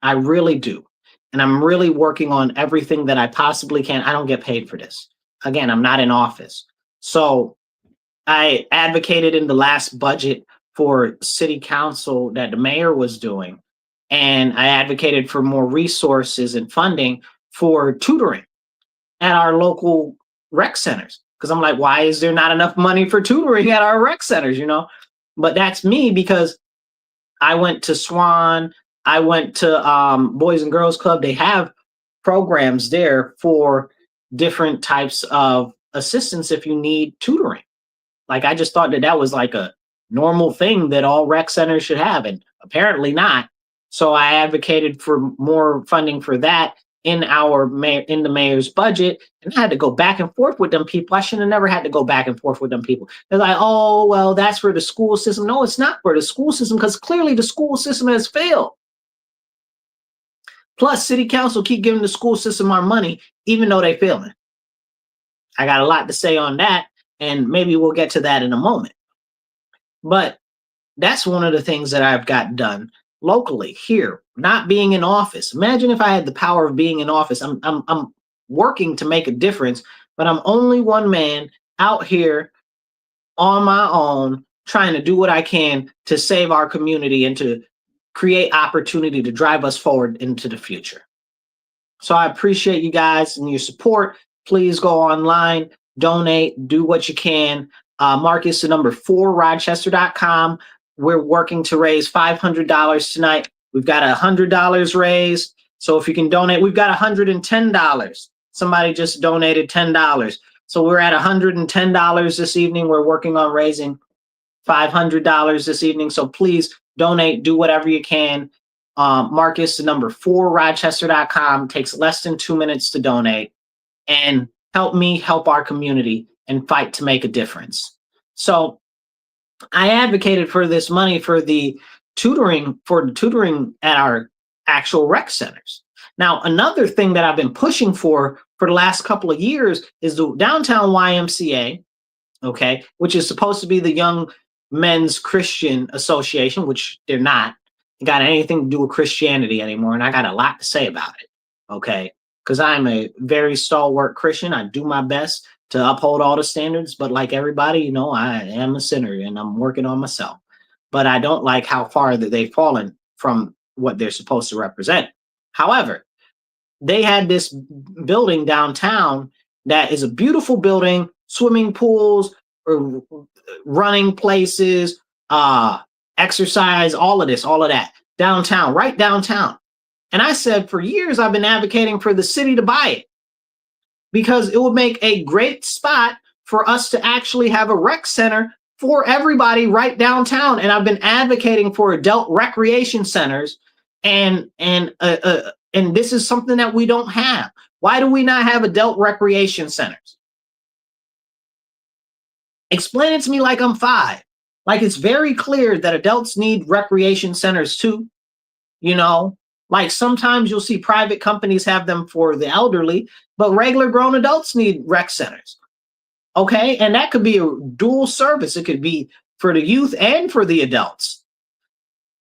Speaker 1: I really do. And I'm really working on everything that I possibly can. I don't get paid for this. Again, I'm not in office. So I advocated in the last budget for city council that the mayor was doing. And I advocated for more resources and funding for tutoring at our local rec centers. Because I'm like, why is there not enough money for tutoring at our rec centers, But that's me because I went to Swan, I went to Boys and Girls Club. They have programs there for different types of assistance if you need tutoring. Like, I just thought that was like a normal thing that all rec centers should have, and apparently not. So I advocated for more funding for that in the mayor's budget, and I had to go back and forth with them people. I should have never had to go back and forth with them people. They're like, oh, well, that's for the school system. No, it's not for the school system, because clearly the school system has failed. Plus, city council keep giving the school system our money, even though they're failing. I got a lot to say on that, and maybe we'll get to that in a moment. But that's one of the things that I've got done locally here, not being in office. Imagine if I had the power of being in office. I'm working to make a difference, but I'm only one man out here on my own, trying to do what I can to save our community and to create opportunity to drive us forward into the future. So I appreciate you guys and your support. Please go online, donate, do what you can. Marcus, the number 4, Rochester.com. We're working to raise $500 tonight. We've got $100 raised. So if you can donate, we've got $110. Somebody just donated $10. So we're at $110 this evening. We're working on raising $500 this evening. So please donate, do whatever you can. Marcus, the number 4, Rochester.com. Takes less than 2 minutes to donate. And help me help our community and fight to make a difference. So I advocated for this money for the tutoring at actual rec centers. Now, another thing that I've been pushing for the last couple of years is the downtown YMCA, okay, which is supposed to be the Young Men's Christian Association, which they're not. It got anything to do with Christianity anymore, and I got a lot to say about it, okay? Because I'm a very stalwart Christian. I do my best to uphold all the standards, but like everybody, you know, I am a sinner and I'm working on myself. But I don't like how far that they've fallen from what they're supposed to represent. However, they had this building downtown that is a beautiful building, swimming pools, or running places, exercise, all of that downtown, right downtown. And I said for years, I've been advocating for the city to buy it because it would make a great spot for us to actually have a rec center for everybody right downtown. And I've been advocating for adult recreation centers, and this is something that we don't have. Why do we not have adult recreation centers? Explain it to me like I'm 5. Like, it's very clear that adults need recreation centers too. You know, like sometimes you'll see private companies have them for the elderly, but regular grown adults need rec centers. Okay, and that could be a dual service. It could be for the youth and for the adults.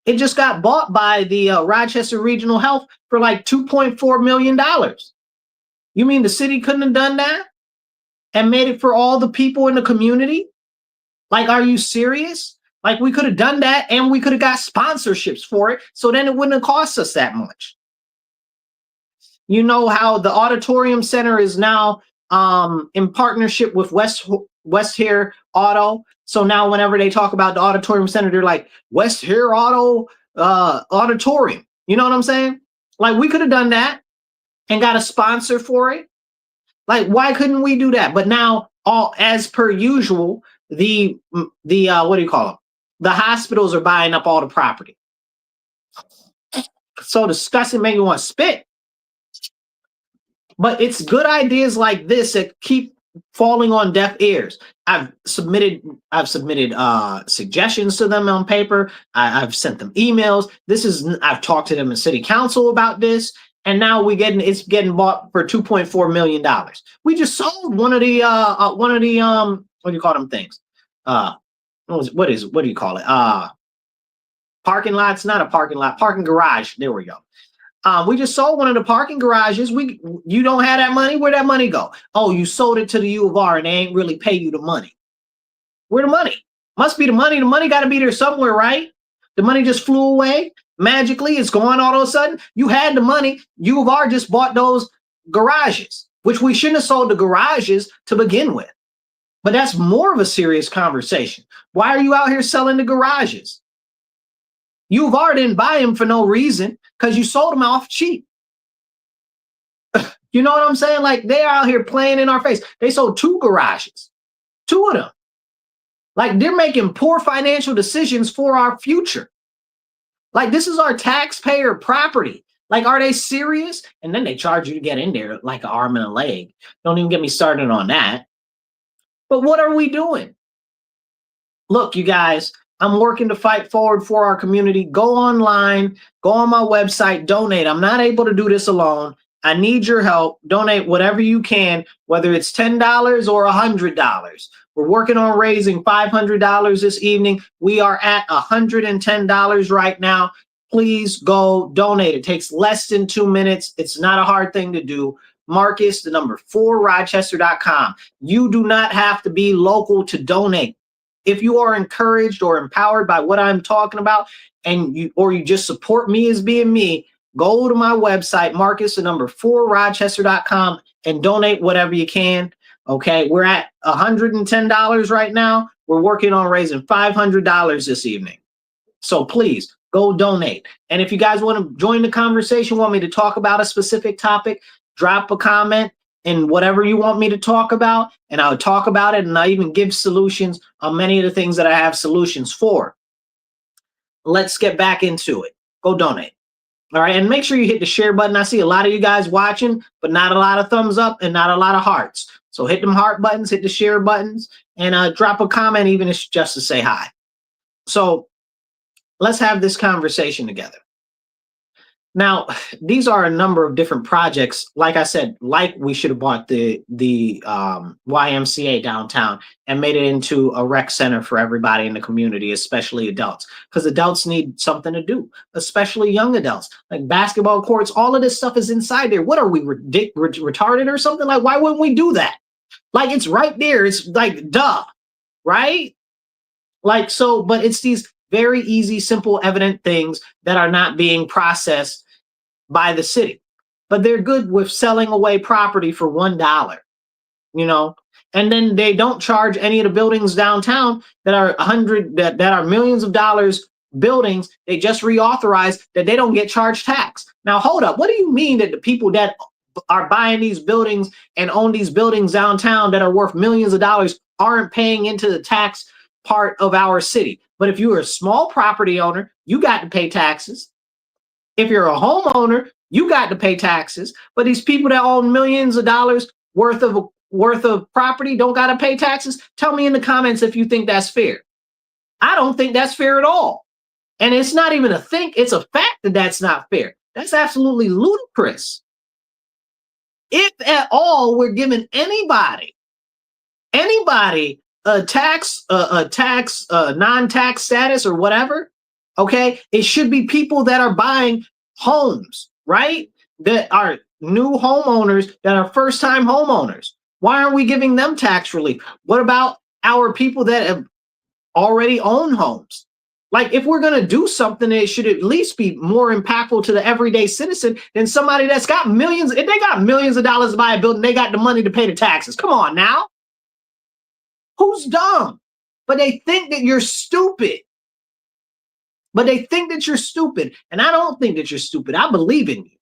Speaker 1: It just got bought by the Rochester Regional Health for like $2.4 million. You mean the city couldn't have done that and made it for all the people in the community? Like, are you serious? Like, we could have done that and we could have got sponsorships for it, so then it wouldn't have cost us that much. You know how the Auditorium Center is now in partnership with West Hair Auto. So now whenever they talk about the Auditorium Center, they're like West Hair Auto Auditorium. You know what I'm saying? Like, we could have done that and got a sponsor for it. Like, why couldn't we do that? But now, all as per usual, the what do you call them? The hospitals are buying up all the property. So disgusting, make you want to spit. But it's good ideas like this that keep falling on deaf ears. I've submitted suggestions to them on paper. I've sent them emails. I've talked to them in city council about this, and now it's getting bought for $2.4 million. We just sold one of the what do you call them things? What do you call it? Parking lots, not a parking lot, parking garage. There we go. We just sold one of the parking garages. You don't have that money? Where'd that money go? Oh, you sold it to the U of R and they ain't really pay you the money. Where the money? Must be the money. The money got to be there somewhere, right? The money just flew away magically. It's gone all of a sudden. You had the money. U of R just bought those garages, which we shouldn't have sold the garages to begin with. But that's more of a serious conversation. Why are you out here selling the garages? U of R didn't buy them for no reason, because you sold them off cheap. You know what I'm saying? Like, they're out here playing in our face. They sold 2 garages, 2 of them. Like, they're making poor financial decisions for our future. Like, this is our taxpayer property. Like, are they serious? And then they charge you to get in there like an arm and a leg. Don't even get me started on that. But what are we doing? Look, you guys, I'm working to fight forward for our community. Go online, go on my website, donate. I'm not able to do this alone. I need your help. Donate whatever you can, whether it's $10 or $100. We're working on raising $500 this evening. We are at $110 right now. Please go donate. It takes less than 2 minutes. It's not a hard thing to do. Marcus, the number 4 Rochester.com. You do not have to be local to donate. If you are encouraged or empowered by what I'm talking about, and you just support me as being me, go to my website, Marcus, the number 4 Rochester.com, and donate whatever you can. Okay, we're at $110 right now. We're working on raising $500 this evening. So please go donate. And if you guys want to join the conversation, want me to talk about a specific topic, drop a comment and whatever you want me to talk about, and I'll talk about it, and I even give solutions on many of the things that I have solutions for. Let's get back into it. Go donate. All right, and make sure you hit the share button. I see a lot of you guys watching, but not a lot of thumbs up and not a lot of hearts. So hit them heart buttons, hit the share buttons, and drop a comment, even if it's just to say hi. So let's have this conversation together. Now, these are a number of different projects. Like I said, like we should have bought the YMCA downtown and made it into a rec center for everybody in the community, especially adults, because adults need something to do, especially young adults, like basketball courts. All of this stuff is inside there. What are we retarded or something? Like, why wouldn't we do that? Like, it's right there. It's like, duh, right? Like, so, but it's these very easy, simple, evident things that are not being processed by the city. But they're good with selling away property for $1, you know, and then they don't charge any of the buildings downtown that are that are millions of dollars buildings. They just reauthorize that they don't get charged tax. Now, hold up. What do you mean that the people that are buying these buildings and own these buildings downtown that are worth millions of dollars aren't paying into the tax part of our city? But if you're a small property owner, you got to pay taxes. If you're a homeowner, you got to pay taxes. But these people that own millions of dollars worth of property don't got to pay taxes. Tell me in the comments if you think that's fair. I don't think that's fair at all. And it's not even a think, it's a fact that that's not fair. That's absolutely ludicrous. If at all we're giving anybody a non-tax status or whatever, okay, it should be people that are buying homes, right? That are new homeowners, that are first-time homeowners. Why aren't we giving them tax relief? What about our people that have already own homes? Like, if we're going to do something, it should at least be more impactful to the everyday citizen than somebody that's got millions. If they got millions of dollars to buy a building, they got the money to pay the taxes. Come on now. Who's dumb? But they think that you're stupid. And I don't think that you're stupid. I believe in you.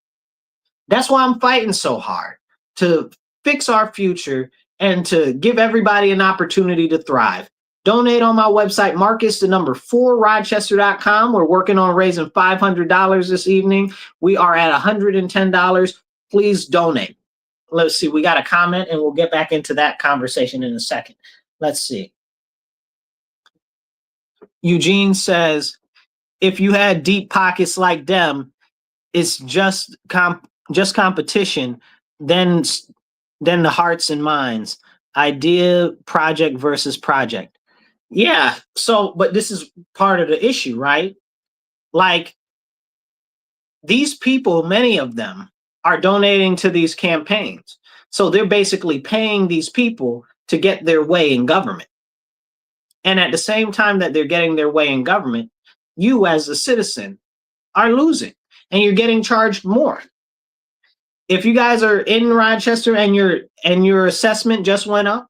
Speaker 1: That's why I'm fighting so hard to fix our future and to give everybody an opportunity to thrive. Donate on my website, Marcus4Rochester.com. We're working on raising $500 this evening. We are at $110. Please donate. Let's see. We got a comment, and we'll get back into that conversation in a second. Let's see. Eugene says, if you had deep pockets like them, it's just competition, then the hearts and minds. Idea, project versus project. Yeah, so, but this is part of the issue, right? Like, these people, many of them are donating to these campaigns. So they're basically paying these people to get their way in government. And at the same time that they're getting their way in government, you as a citizen are losing and you're getting charged more. If you guys are in Rochester and your assessment just went up,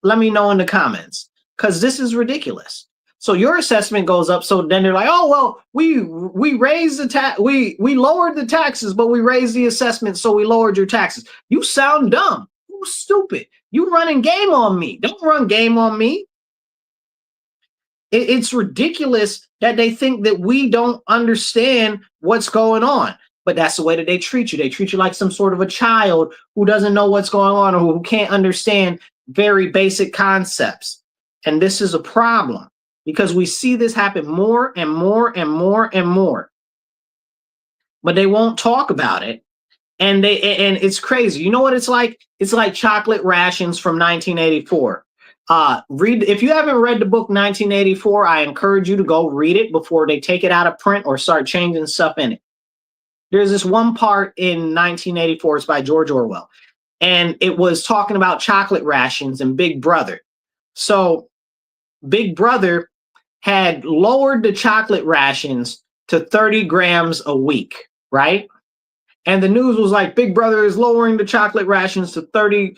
Speaker 1: let me know in the comments, because this is ridiculous. So your assessment goes up, so then they're like, oh, well, we raised the we lowered the taxes, but we raised the assessment, so we lowered your taxes. You sound dumb. You stupid. You running game on me. Don't run game on me. It's ridiculous that they think that we don't understand what's going on. But that's the way that they treat you. They treat you like some sort of a child who doesn't know what's going on or who can't understand very basic concepts. And this is a problem because we see this happen more and more and more and more. But they won't talk about it. And it's crazy. You know what it's like? It's like chocolate rations from 1984. If you haven't read the book 1984, I encourage you to go read it before they take it out of print or start changing stuff in it. There's this one part in 1984, it's by George Orwell, and it was talking about chocolate rations and Big Brother. So Big Brother had lowered the chocolate rations to 30 grams a week, right? And the news was like, Big Brother is lowering the chocolate rations to 30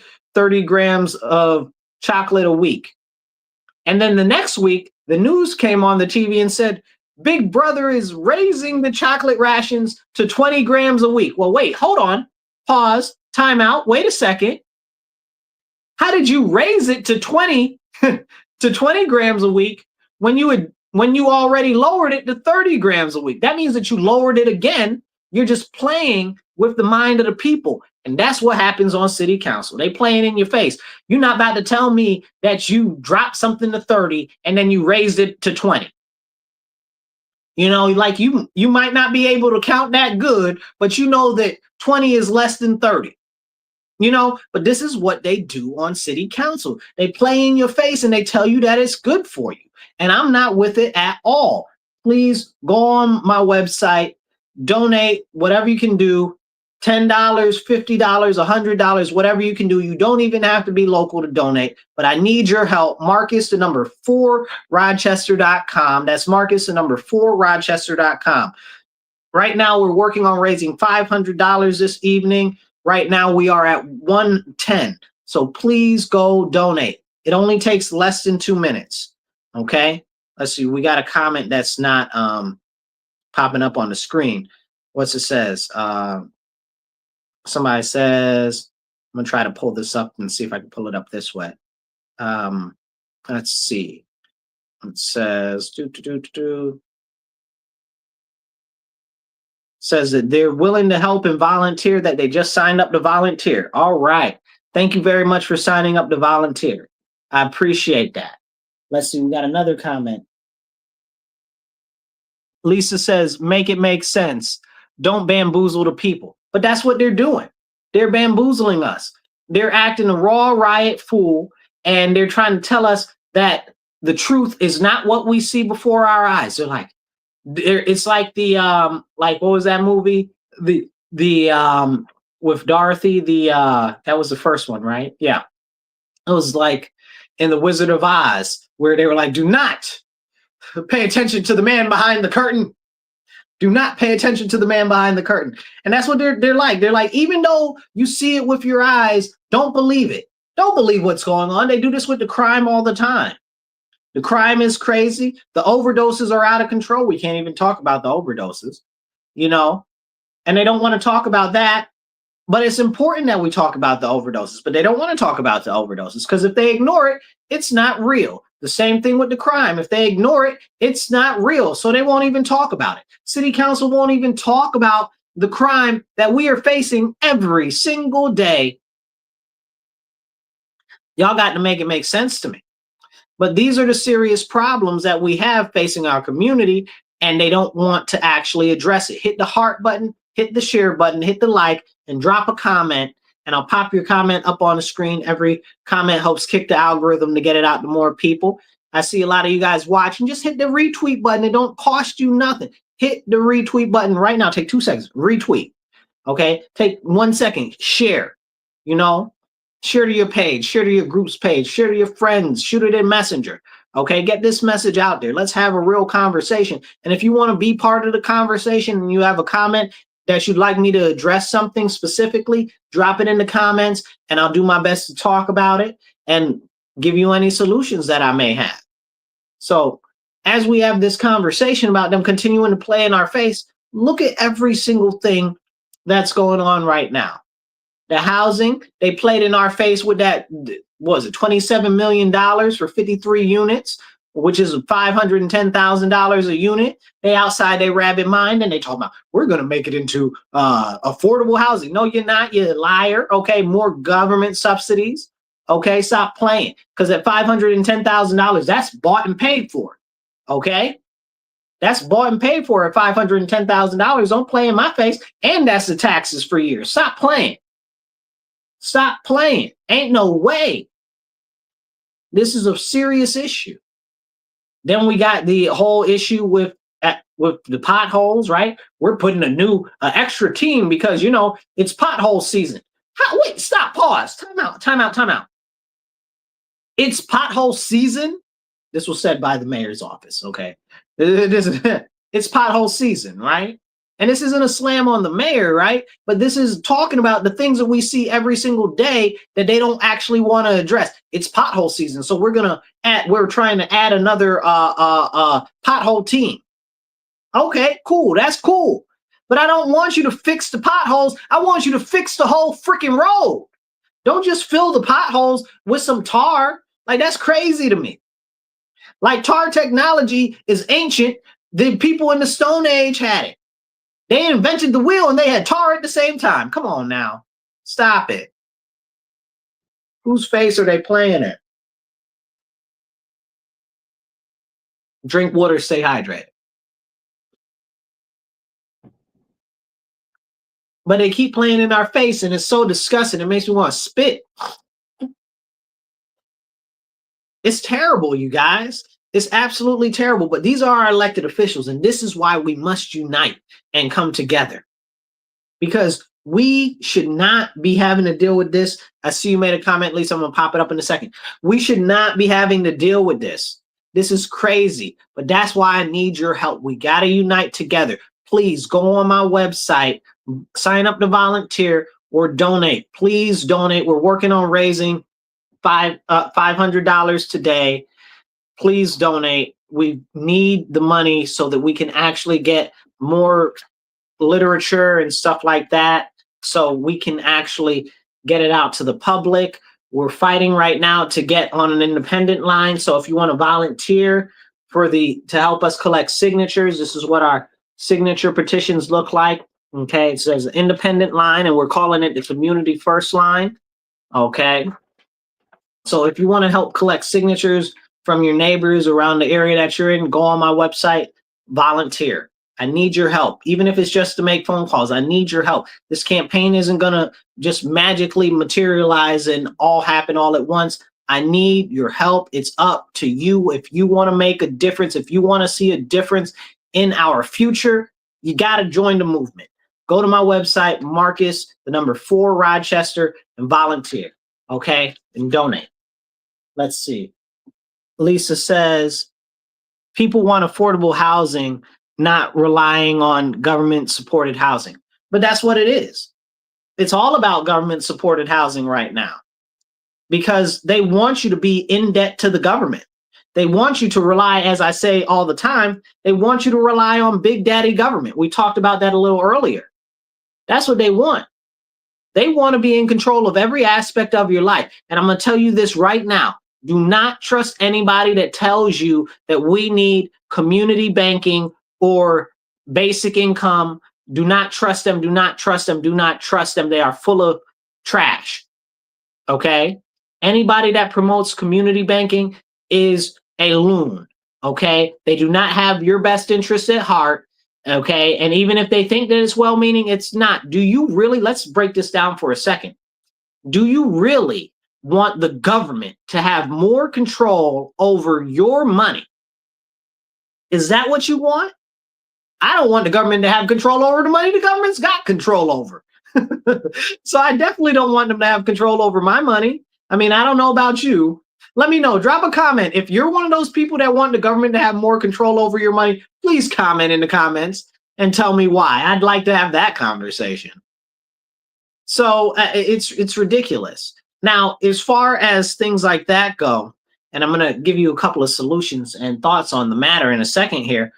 Speaker 1: grams of chocolate a week. And then the next week, the news came on the TV and said, Big Brother is raising the chocolate rations to 20 grams a week. Well, wait, hold on. Pause. Time out. Wait a second. How did you raise it to 20 grams a week when you already lowered it to 30 grams a week? That means that you lowered it again. You're just playing with the mind of the people. And that's what happens on city council. They playing in your face. You're not about to tell me that you dropped something to 30 and then you raised it to 20. You know, like you might not be able to count that good, but you know that 20 is less than 30. You know, but this is what they do on city council. They play in your face and they tell you that it's good for you. And I'm not with it at all. Please go on my website, donate whatever you can do. $10, $50, $100, whatever you can do. You don't even have to be local to donate, but I need your help. Marcus, the number 4, Rochester.com. That's Marcus, the number 4, Rochester.com. Right now, we're working on raising $500 this evening. Right now, we are at 110. So please go donate. It only takes less than 2 minutes. Okay. Let's see. We got a comment that's not popping up on the screen. What's it says? Somebody says, I'm gonna try to pull this up and see if I can pull it up this way. Let's see. It says says that they're willing to help and volunteer, that they just signed up to volunteer. All right. Thank you very much for signing up to volunteer. I appreciate that. Let's see. We got another comment. Lisa says, make it make sense. Don't bamboozle the people. But that's what they're doing. They're bamboozling us. They're acting a raw riot fool, and they're trying to tell us that the truth is not what we see before our eyes. They're like, it's like the like, what was that movie? The with Dorothy, that was the first one, right? Yeah. It was like in The Wizard of Oz, where they were like, do not pay attention to the man behind the curtain. Do not pay attention to the man behind the curtain. And that's what they're like. They're like, even though you see it with your eyes, don't believe it. Don't believe what's going on. They do this with the crime all the time. The crime is crazy. The overdoses are out of control. We can't even talk about the overdoses, you know, and they don't want to talk about that. But it's important that we talk about the overdoses, but they don't want to talk about the overdoses because if they ignore it, it's not real. The same thing with the crime. If they ignore it, it's not real. So they won't even talk about it. City council won't even talk about the crime that we are facing every single day. Y'all got to make it make sense to me. But these are the serious problems that we have facing our community, and they don't want to actually address it. Hit the heart button, hit the share button, hit the like, and drop a comment, and I'll pop your comment up on the screen. Every comment helps kick the algorithm to get it out to more people. I see a lot of you guys watching. Just hit the retweet button. It don't cost you nothing. Hit the retweet button right now. Take 2 seconds. Retweet. Okay? Take 1 second. Share. You know? Share to your page, share to your group's page, share to your friends, shoot it in Messenger. Okay, get this message out there. Let's have a real conversation. And if you want to be part of the conversation and you have a comment that you'd like me to address something specifically, drop it in the comments and I'll do my best to talk about it and give you any solutions that I may have. So as we have this conversation about them continuing to play in our face, look at every single thing that's going on right now. The housing, they played in our face with that, what was it, $27 million for 53 units, which is $510,000 a unit. They outside their rabbit mind and they talk about, we're going to make it into affordable housing. No, you're not, you liar. Okay, more government subsidies. Okay, stop playing. Because at $510,000, that's bought and paid for. Okay? That's bought and paid for at $510,000. Don't play in my face. And that's the taxes for years. Stop playing. Stop playing. Ain't no way. This is a serious issue. Then we got the whole issue with the potholes, right? We're putting a new extra team because, you know, it's pothole season. Wait, stop, pause. Time out. It's pothole season. This was said by the mayor's office, okay? It's pothole season, right? And this isn't a slam on the mayor, right? But this is talking about the things that we see every single day that they don't actually want to address. It's pothole season, so we're trying to add another pothole team. Okay, cool, that's cool. But I don't want you to fix the potholes. I want you to fix the whole freaking road. Don't just fill the potholes with some tar. Like, that's crazy to me. Like, tar technology is ancient. The people in the Stone Age had it. They invented the wheel and they had tar at the same time. Come on now. Stop it. Whose face are they playing at? Drink water, stay hydrated. but they keep playing in our face, and it's so disgusting. It makes me want to spit. It's terrible, you guys. It's absolutely terrible. But these are our elected officials, and this is why we must unite and come together. Because we should not be having to deal with this. I see you made a comment, at least I'm gonna pop it up in a second. We should not be having to deal with this. This is crazy, but that's why I need your help. We gotta unite together. Please go on my website, sign up to volunteer or donate. Please donate. We're working on raising $500 today. Please donate. We need the money so that we can actually get more literature and stuff like that, so we can actually get it out to the public. We're fighting right now to get on an independent line. So if you want to volunteer to help us collect signatures, this is what our signature petitions look like. Okay, it says independent line, and we're calling it the Community First line. Okay, so if you want to help collect signatures from your neighbors around the area that you're in, go on my website, volunteer. I need your help, even if it's just to make phone calls. I need your help. This campaign isn't going to just magically materialize and all happen all at once. I need your help. It's up to you. If you want to make a difference, if you want to see a difference in our future, you got to join the movement. Go to my website, Marcus, the number 4 Rochester, and volunteer. Okay, and donate. Let's see. Lisa says, people want affordable housing, not relying on government supported housing. But that's what it is. It's all about government supported housing right now, because they want you to be in debt to the government. They want you to rely, as I say all the time, they want you to rely on big daddy government. We talked about that a little earlier. That's what they want. They want to be in control of every aspect of your life. And I'm going to tell you this right now. Do not trust anybody that tells you that we need community banking or basic income. Do not trust them. Do not trust them. Do not trust them. They are full of trash. Okay? Anybody that promotes community banking is a loon. Okay? They do not have your best interest at heart. Okay? And even if they think that it's well-meaning, it's not. Do you really? Let's break this down for a second. Do you really want the government to have more control over your money? Is that what you want? I don't want the government to have control over the money the government's got control over. So I definitely don't want them to have control over my money. I mean, I don't know about you. Let me know. Drop a comment. If you're one of those people that want the government to have more control over your money, please comment in the comments and tell me why. I'd like to have that conversation. So it's ridiculous. Now, as far as things like that go, and I'm going to give you a couple of solutions and thoughts on the matter in a second here.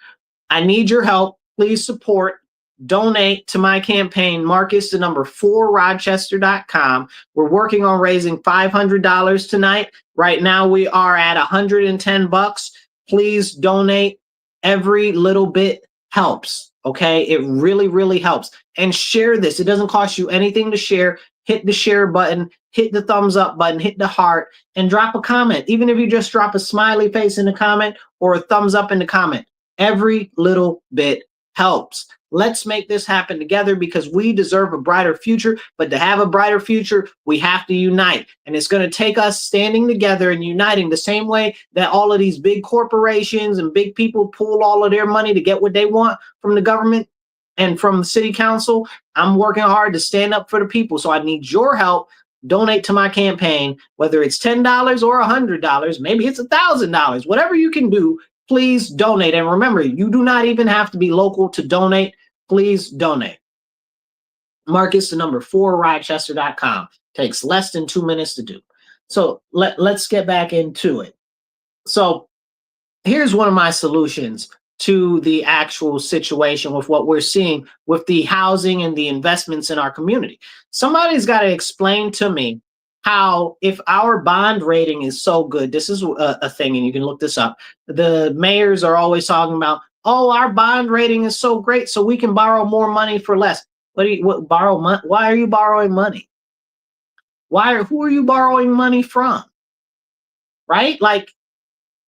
Speaker 1: I need your help. Please support, donate to my campaign, Marcus, the number 4 Rochester.com. We're working on raising $500 tonight. Right now we are at $110. Please donate. Every little bit helps. Okay, it really, really helps. And share this. It doesn't cost you anything to share. Hit the share button, hit the thumbs up button, hit the heart, and drop a comment. Even if you just drop a smiley face in the comment or a thumbs up in the comment, every little bit helps. Let's make this happen together, because we deserve a brighter future. But to have a brighter future, we have to unite. And it's going to take us standing together and uniting the same way that all of these big corporations and big people pool all of their money to get what they want from the government and from the city council. I'm working hard to stand up for the people. So I need your help. Donate to my campaign, whether it's $10 or $100, maybe it's $1,000, whatever you can do. Please donate. And remember, you do not even have to be local to donate. Please donate. Marcus, the number 4 Rochester.com. Takes less than 2 minutes to do. So let's get back into it. So here's one of my solutions to the actual situation with what we're seeing with the housing and the investments in our community. Somebody's got to explain to me how, if our bond rating is so good, this is a thing, and you can look this up. The mayors are always talking about, oh, our bond rating is so great, so we can borrow more money for less. Borrow money? Why are you borrowing money? Who are you borrowing money from? Right? Like,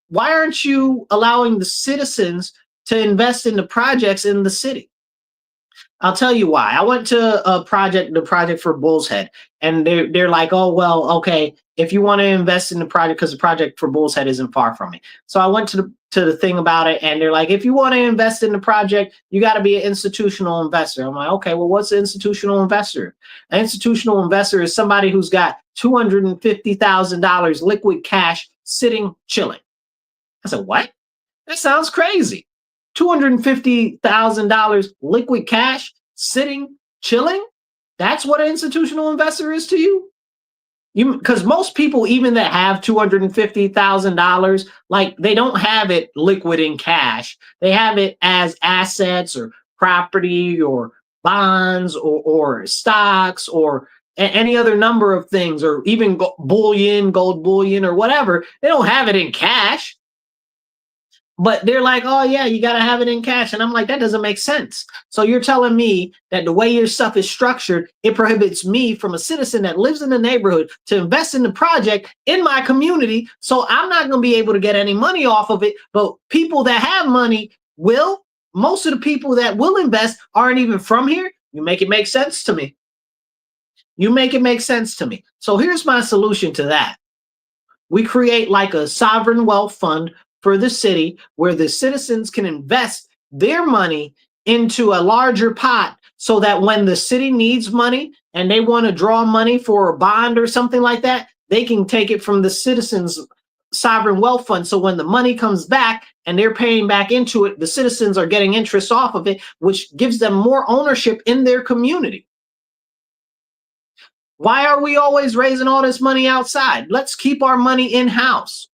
Speaker 1: why aren't you allowing the citizens to invest in the projects in the city? I'll tell you why. I went to the project for Bull's Head, and they're like, oh well, okay, if you want to invest in the project, because the project for Bull's Head isn't far from me. So I went to the thing about it, and they're like, if you want to invest in the project, you got to be an institutional investor. I'm like, okay, well, what's an institutional investor? An institutional investor is somebody who's got $250,000 liquid cash sitting chilling. I said, what? That sounds crazy. $250,000 liquid cash sitting, chilling? That's what an institutional investor is to you? Because most people, even that have $250,000, like they don't have it liquid in cash. They have it as assets or property or bonds or stocks or any other number of things, or even bullion, gold bullion, or whatever. They don't have it in cash. But they're like, oh yeah, you got to have it in cash. And I'm like, that doesn't make sense. So you're telling me that the way your stuff is structured, it prohibits me, from a citizen that lives in the neighborhood, to invest in the project in my community. So I'm not going to be able to get any money off of it. But people that have money will. Most of the people that will invest aren't even from here. You make it make sense to me. You make it make sense to me. So here's my solution to that. We create like a sovereign wealth fund for the city where the citizens can invest their money into a larger pot, so that when the city needs money and they want to draw money for a bond or something like that, they can take it from the citizens' sovereign wealth fund. So when the money comes back and they're paying back into it, the citizens are getting interest off of it, which gives them more ownership in their community. Why are we always raising all this money outside? Let's keep our money in-house.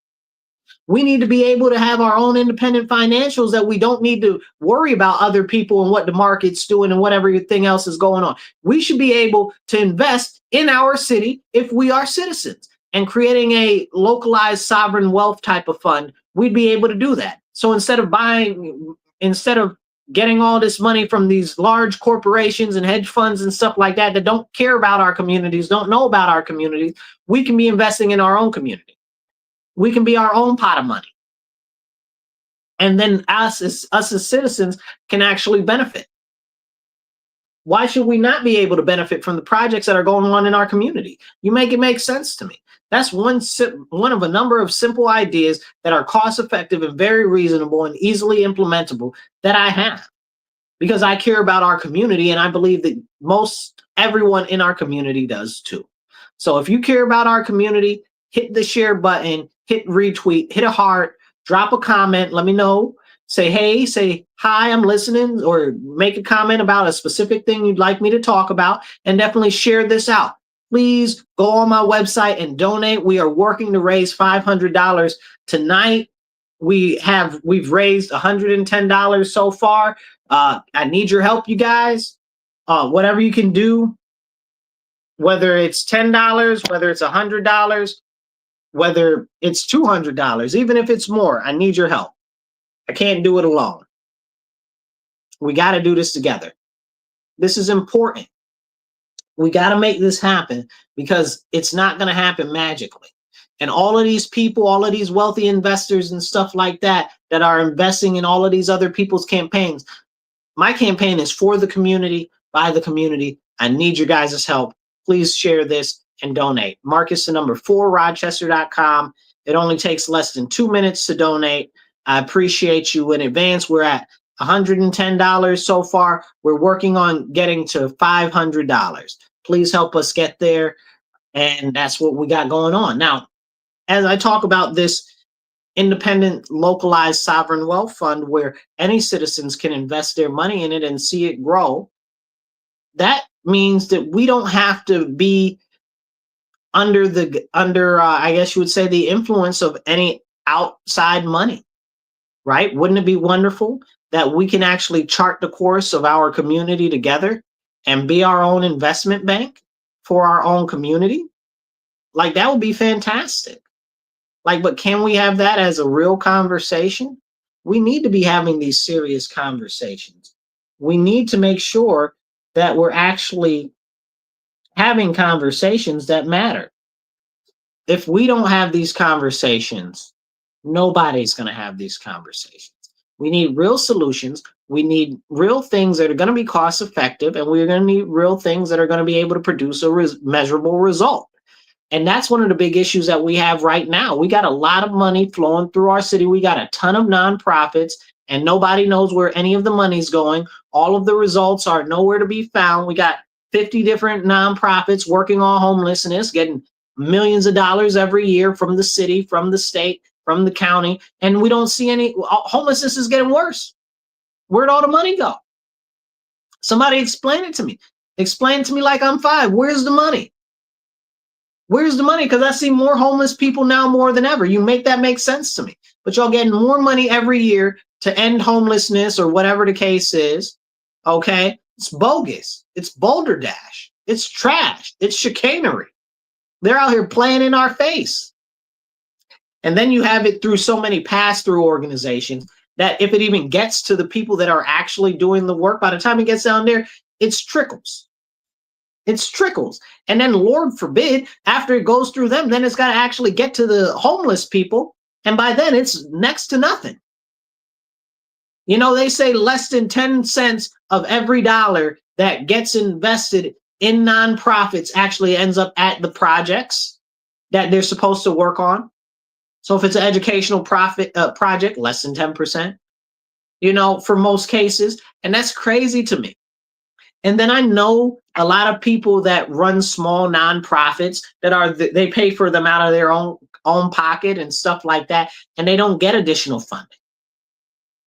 Speaker 1: We need to be able to have our own independent financials, that we don't need to worry about other people and what the market's doing and whatever everything else is going on. We should be able to invest in our city if we are citizens. And creating a localized sovereign wealth type of fund, we'd be able to do that. So instead of getting all this money from these large corporations and hedge funds and stuff like that don't care about our communities, don't know about our communities, we can be investing in our own community. We can be our own pot of money. And then us as citizens can actually benefit. Why should we not be able to benefit from the projects that are going on in our community? You make it make sense to me. That's one of a number of simple ideas that are cost effective and very reasonable and easily implementable that I have, because I care about our community, and I believe that most everyone in our community does too. So if you care about our community, hit the share button, hit retweet, hit a heart, drop a comment, let me know, say hey, say hi, I'm listening, or make a comment about a specific thing you'd like me to talk about, and definitely share this out. Please go on my website and donate. We are working to raise $500 tonight. We've raised $110 so far. I need your help, you guys. Whatever you can do, whether it's $10, whether it's $100, whether it's $200, even if it's more, I need your help. I can't do it alone. We got to do this together. This is important. We got to make this happen, because it's not going to happen magically. And all of these people, all of these wealthy investors and stuff like that are investing in all of these other people's campaigns. My campaign is for the community, by the community. I need your guys' help. Please share this and donate. Marcus, the number 4, Rochester.com. It only takes less than 2 minutes to donate. I appreciate you in advance. We're at $110 so far. We're working on getting to $500. Please help us get there. And that's what we got going on. Now, as I talk about this independent, localized sovereign wealth fund where any citizens can invest their money in it and see it grow, that means that we don't have to be under I guess you would say, the influence of any outside money, right? Wouldn't it be wonderful that we can actually chart the course of our community together and be our own investment bank for our own community? Like, that would be fantastic. Like, but can we have that as a real conversation? We need to be having these serious conversations. We need to make sure that we're actually having conversations that matter. If we don't have these conversations, nobody's going to have these conversations. We need real solutions, We need real things that are going to be cost effective, and we're going to need real things that are going to be able to produce a measurable result. And that's one of the big issues that we have right now. We got a lot of money flowing through our city. We got a ton of nonprofits, and nobody knows where any of the money's going. All of the results are nowhere to be found. We got 50 different nonprofits working on homelessness, getting millions of dollars every year from the city, from the state, from the county, and we don't see any. Homelessness is getting worse. Where'd all the money go? Somebody explain it to me. Explain it to me like I'm five. Where's the money? Where's the money? Because I see more homeless people now more than ever. You make that make sense to me. But y'all getting more money every year to end homelessness or whatever the case is. Okay? It's bogus. It's Boulder Dash. It's trash. It's chicanery. They're out here playing in our face. And then you have it through so many pass-through organizations that if it even gets to the people that are actually doing the work, by the time it gets down there, it's trickles. It's trickles. And then Lord forbid, after it goes through them, then it's got to actually get to the homeless people. And by then it's next to nothing. You know, they say less than 10 cents of every dollar that gets invested in nonprofits actually ends up at the projects that they're supposed to work on. So if it's an educational project, less than 10%, you know, for most cases. And that's crazy to me. And then I know a lot of people that run small nonprofits that they pay for them out of their own pocket and stuff like that, and they don't get additional funding.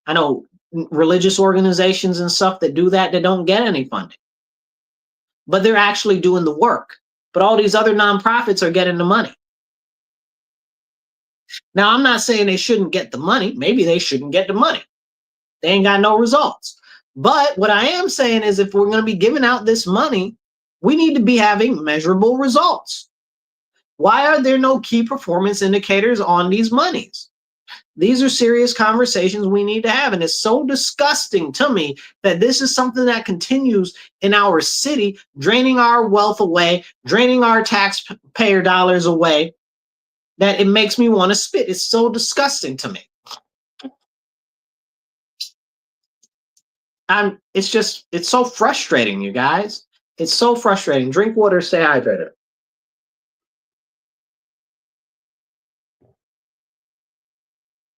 Speaker 1: I know religious organizations and stuff that do that, they don't get any funding, but they're actually doing the work. But all these other nonprofits are getting the money. Now, I'm not saying they shouldn't get the money. Maybe they shouldn't get the money. They ain't got no results. But what I am saying is if we're going to be giving out this money, we need to be having measurable results. Why are there no key performance indicators on these monies? These are serious conversations we need to have. And it's so disgusting to me that this is something that continues in our city, draining our wealth away, draining our taxpayer dollars away, that it makes me want to spit. It's so disgusting to me. It's so frustrating, you guys. It's so frustrating. Drink water, stay hydrated.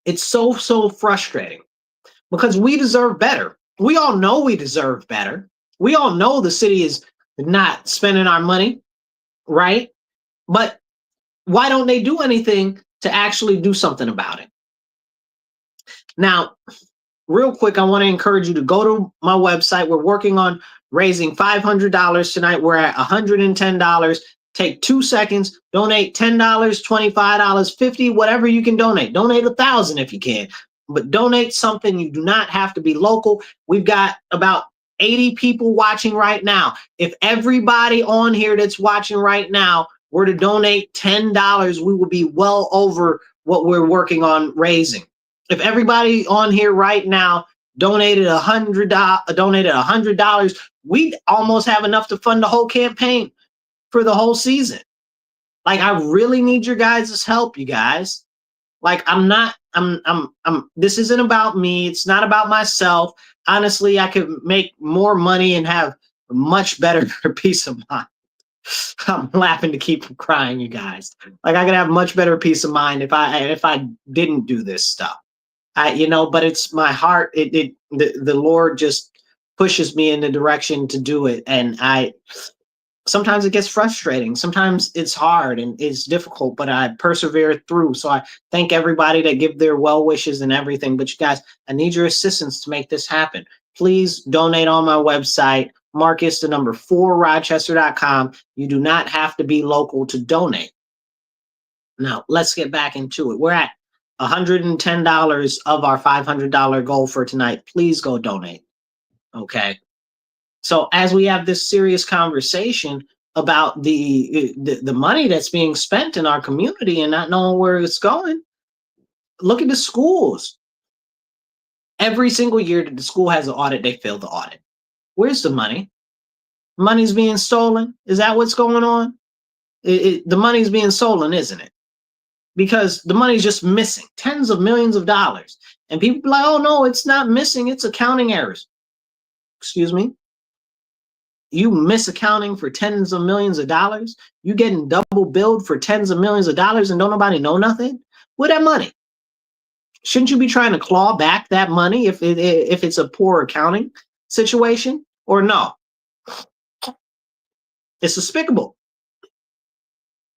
Speaker 1: It's so frustrating because we deserve better. We all know we deserve better. We all know the city is not spending our money, right? But why don't they do anything to actually do something about it? Now, real quick, I want to encourage you to go to my website. We're working on raising $500 tonight. We're at $110. Take 2 seconds, donate $10, $25, $50, whatever you can donate. Donate $1,000 if you can, but donate something. You do not have to be local. We've got about 80 people watching right now. If everybody on here that's watching right now were to donate $10, we would be well over what we're working on raising. If everybody on here right now donated $100, we'd almost have enough to fund the whole campaign for the whole season. Like, I really need your guys' help, you guys. Like, this isn't about me. It's not about myself. Honestly, I could make more money and have a much better peace of mind. I'm laughing to keep from crying, you guys. Like, I could have much better peace of mind if I didn't do this stuff. But it's my heart. The Lord just pushes me in the direction to do it. And sometimes it gets frustrating. Sometimes it's hard and it's difficult, but I persevere through. So I thank everybody that give their well wishes and everything. But you guys, I need your assistance to make this happen. Please donate on my website, Marcus4Rochester.com. You do not have to be local to donate. Now, let's get back into it. We're at $110 of our $500 goal for tonight. Please go donate. Okay. So as we have this serious conversation about the money that's being spent in our community and not knowing where it's going, look at the schools. Every single year that the school has an audit, they fail the audit. Where's the money? Money's being stolen. Is that what's going on? The money's being stolen, isn't it? Because the money's just missing, tens of millions of dollars. And people be like, oh no, it's not missing, it's accounting errors. Excuse me? You miss accounting for tens of millions of dollars? You getting double billed for tens of millions of dollars and don't nobody know nothing? Where that money? Shouldn't you be trying to claw back that money if it's a poor accounting situation? Or no? It's despicable.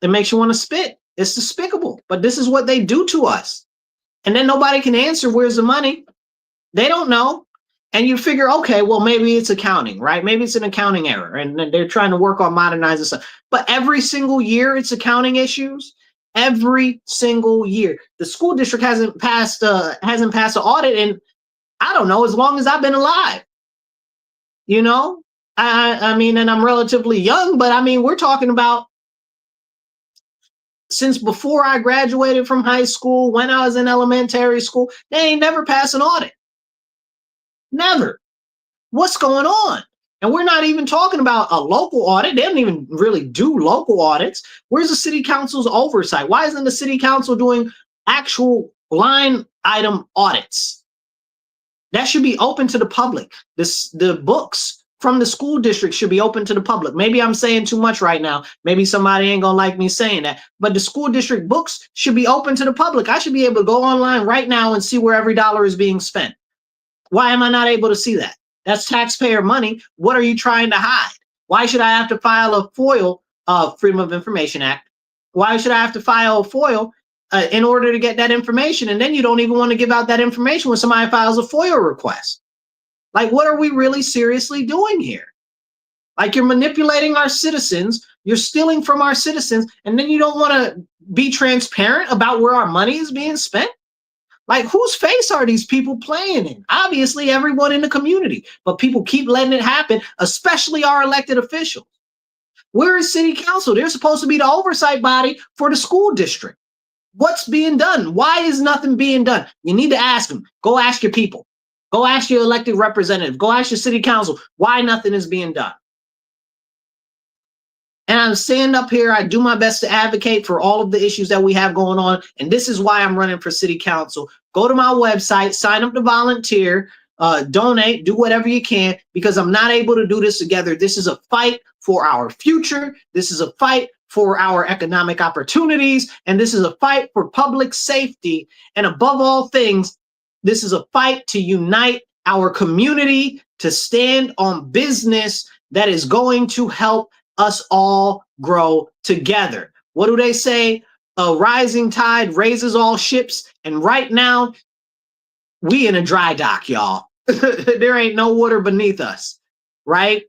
Speaker 1: It makes you want to spit. It's despicable. But this is what they do to us. And then nobody can answer, where's the money? They don't know. And you figure, okay, well, maybe it's accounting, right? Maybe it's an accounting error and they're trying to work on modernizing stuff. But every single year it's accounting issues. Every single year. The school district hasn't passed an audit in, I don't know, as long as I've been alive. You know? I mean, and I'm relatively young, but I mean, we're talking about since before I graduated from high school, when I was in elementary school, they ain't never passed an audit. Never. What's going on? And we're not even talking about a local audit. They don't even really do local audits. Where's the city council's oversight? Why isn't the city council doing actual line item audits? That should be open to the public. The books from the school district should be open to the public. Maybe I'm saying too much right now. Maybe somebody ain't gonna like me saying that. But the school district books should be open to the public. I should be able to go online right now and see where every dollar is being spent. Why am I not able to see that? That's taxpayer money. What are you trying to hide? Why should I have to file a FOIL, Freedom of Information Act? Why should I have to file a FOIL in order to get that information? And then you don't even want to give out that information when somebody files a FOIA request. Like, what are we really seriously doing here? Like, you're manipulating our citizens, you're stealing from our citizens, and then you don't want to be transparent about where our money is being spent? Like, whose face are these people playing in? Obviously, everyone in the community, but people keep letting it happen, especially our elected officials. Where is city council? They're supposed to be the oversight body for the school district. What's being done? Why is nothing being done? You need to ask them. Go ask your people. Go ask your elected representative. Go ask your city council why nothing is being done. And I'm standing up here. I do my best to advocate for all of the issues that we have going on. And this is why I'm running for city council. Go to my website, sign up to volunteer, donate, do whatever you can, because I'm not able to do this together. This is a fight for our future. This is a fight for our economic opportunities. And this is a fight for public safety. And above all things, this is a fight to unite our community, to stand on business that is going to help us all grow together. What do they say? A rising tide raises all ships. And right now, we in a dry dock, y'all. There ain't no water beneath us, right?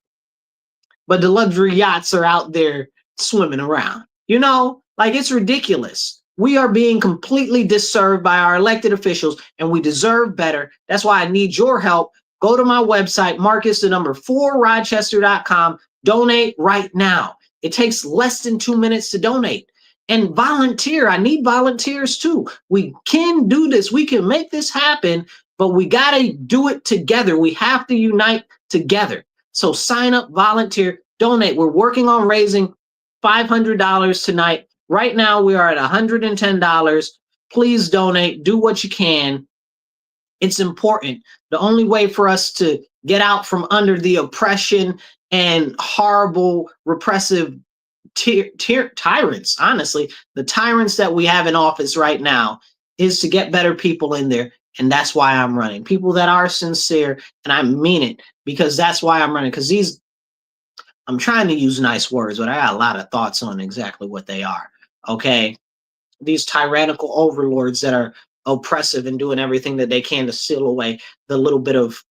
Speaker 1: But the luxury yachts are out there swimming around. You know, like, it's ridiculous. We are being completely disserved by our elected officials, and we deserve better. That's why I need your help. Go to my website, Marcus4Rochester.com. Donate right now. It takes less than 2 minutes to donate. And volunteer. I need volunteers too. We can do this. We can make this happen, but we got to do it together. We have to unite together. So sign up, volunteer, donate. We're working on raising $500 tonight. Right now, we are at $110. Please donate. Do what you can. It's important. The only way for us to get out from under the oppression and horrible, repressive tyrants, honestly, the tyrants that we have in office right now, is to get better people in there. And that's why I'm running. People that are sincere, and I mean it, because that's why I'm running. Because I'm trying to use nice words, but I got a lot of thoughts on exactly what they are. Okay, these tyrannical overlords that are oppressive and doing everything that they can to steal away the little bit of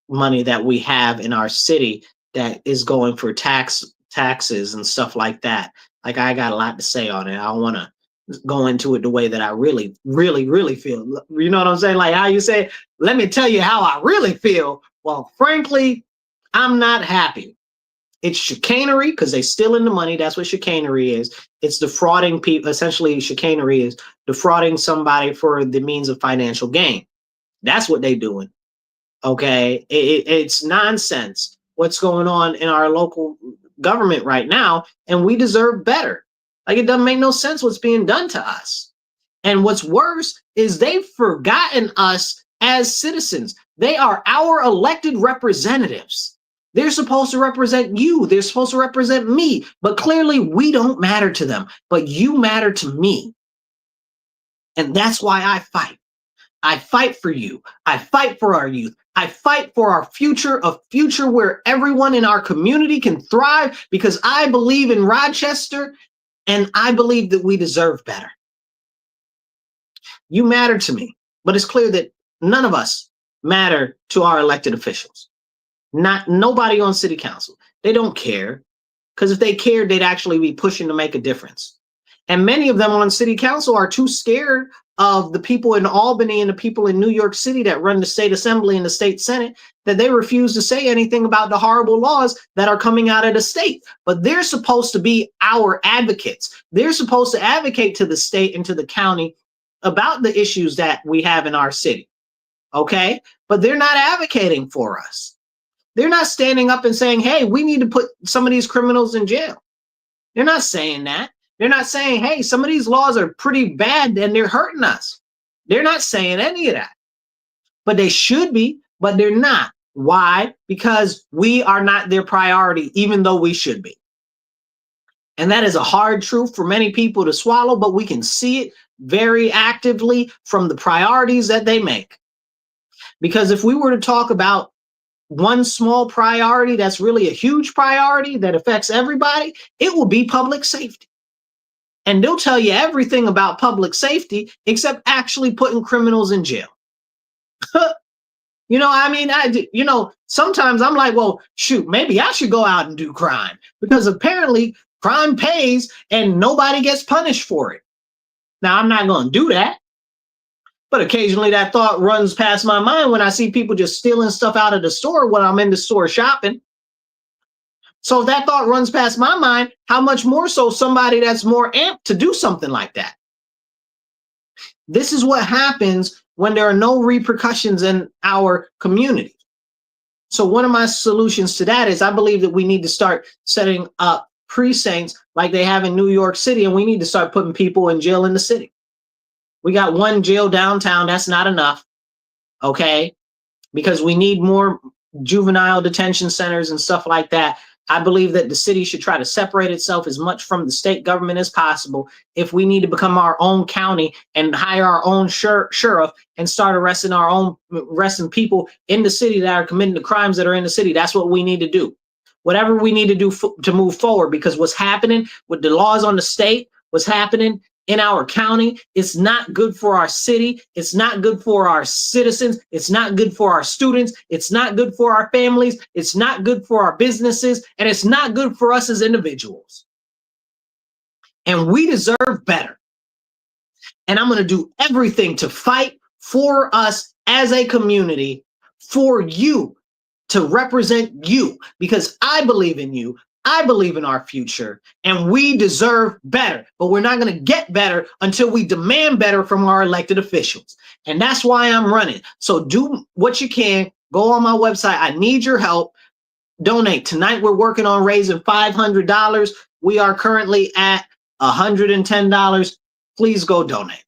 Speaker 1: money that we have in our city that is going for taxes and stuff like that. Like, I got a lot to say on it. I don't want to go into it the way that I really, really, really feel. You know what I'm saying? Like how you say, let me tell you how I really feel. Well, frankly, I'm not happy. It's chicanery because they stealing the money. That's what chicanery is. It's defrauding people. Essentially, chicanery is defrauding somebody for the means of financial gain. That's what they're doing. Okay, it's nonsense what's going on in our local government right now, and we deserve better. Like, it doesn't make no sense what's being done to us. And what's worse is they've forgotten us as citizens. They are our elected representatives. They're supposed to represent you. They're supposed to represent me. But clearly we don't matter to them. But you matter to me. And that's why I fight. I fight for you. I fight for our youth. I fight for our future, a future where everyone in our community can thrive, because I believe in Rochester and I believe that we deserve better. You matter to me, but it's clear that none of us matter to our elected officials. Nobody on city council. They don't care, because if they cared, they'd actually be pushing to make a difference. And many of them on city council are too scared of the people in Albany and the people in New York City that run the state assembly and the state senate, that they refuse to say anything about the horrible laws that are coming out of the state. But they're supposed to be our advocates. They're supposed to advocate to the state and to the county about the issues that we have in our city. Okay? But they're not advocating for us. They're not standing up and saying, hey, we need to put some of these criminals in jail. They're not saying that. They're not saying, hey, some of these laws are pretty bad and they're hurting us. They're not saying any of that. But they should be, but they're not. Why? Because we are not their priority, even though we should be. And that is a hard truth for many people to swallow, but we can see it very actively from the priorities that they make. Because if we were to talk about one small priority that's really a huge priority that affects everybody, it will be public safety. And they'll tell you everything about public safety except actually putting criminals in jail. You know, I mean, sometimes I'm like, well, shoot, maybe I should go out and do crime, because apparently crime pays and nobody gets punished for it. Now, I'm not going to do that. But occasionally that thought runs past my mind when I see people just stealing stuff out of the store when I'm in the store shopping. So if that thought runs past my mind, how much more so somebody that's more amped to do something like that? This is what happens when there are no repercussions in our community. So one of my solutions to that is I believe that we need to start setting up precincts like they have in New York City, and we need to start putting people in jail in the city. We got one jail downtown. That's not enough, okay? Because we need more juvenile detention centers and stuff like that. I believe that the city should try to separate itself as much from the state government as possible. If we need to become our own county and hire our own sheriff and start arresting people in the city that are committing the crimes that are in the city, that's what we need to do. Whatever we need to do to move forward, because what's happening with the laws on the state, what's happening in our county, it's not good for our city. It's not good for our citizens. It's not good for our students. It's not good for our families. It's not good for our businesses. And it's not good for us as individuals. And we deserve better. And I'm going to do everything to fight for us as a community, for you, to represent you, because I believe in you. I believe in our future, and we deserve better, but we're not going to get better until we demand better from our elected officials. And that's why I'm running. So do what you can. Go on my website. I need your help. Donate. Tonight, we're working on raising $500. We are currently at $110. Please go donate.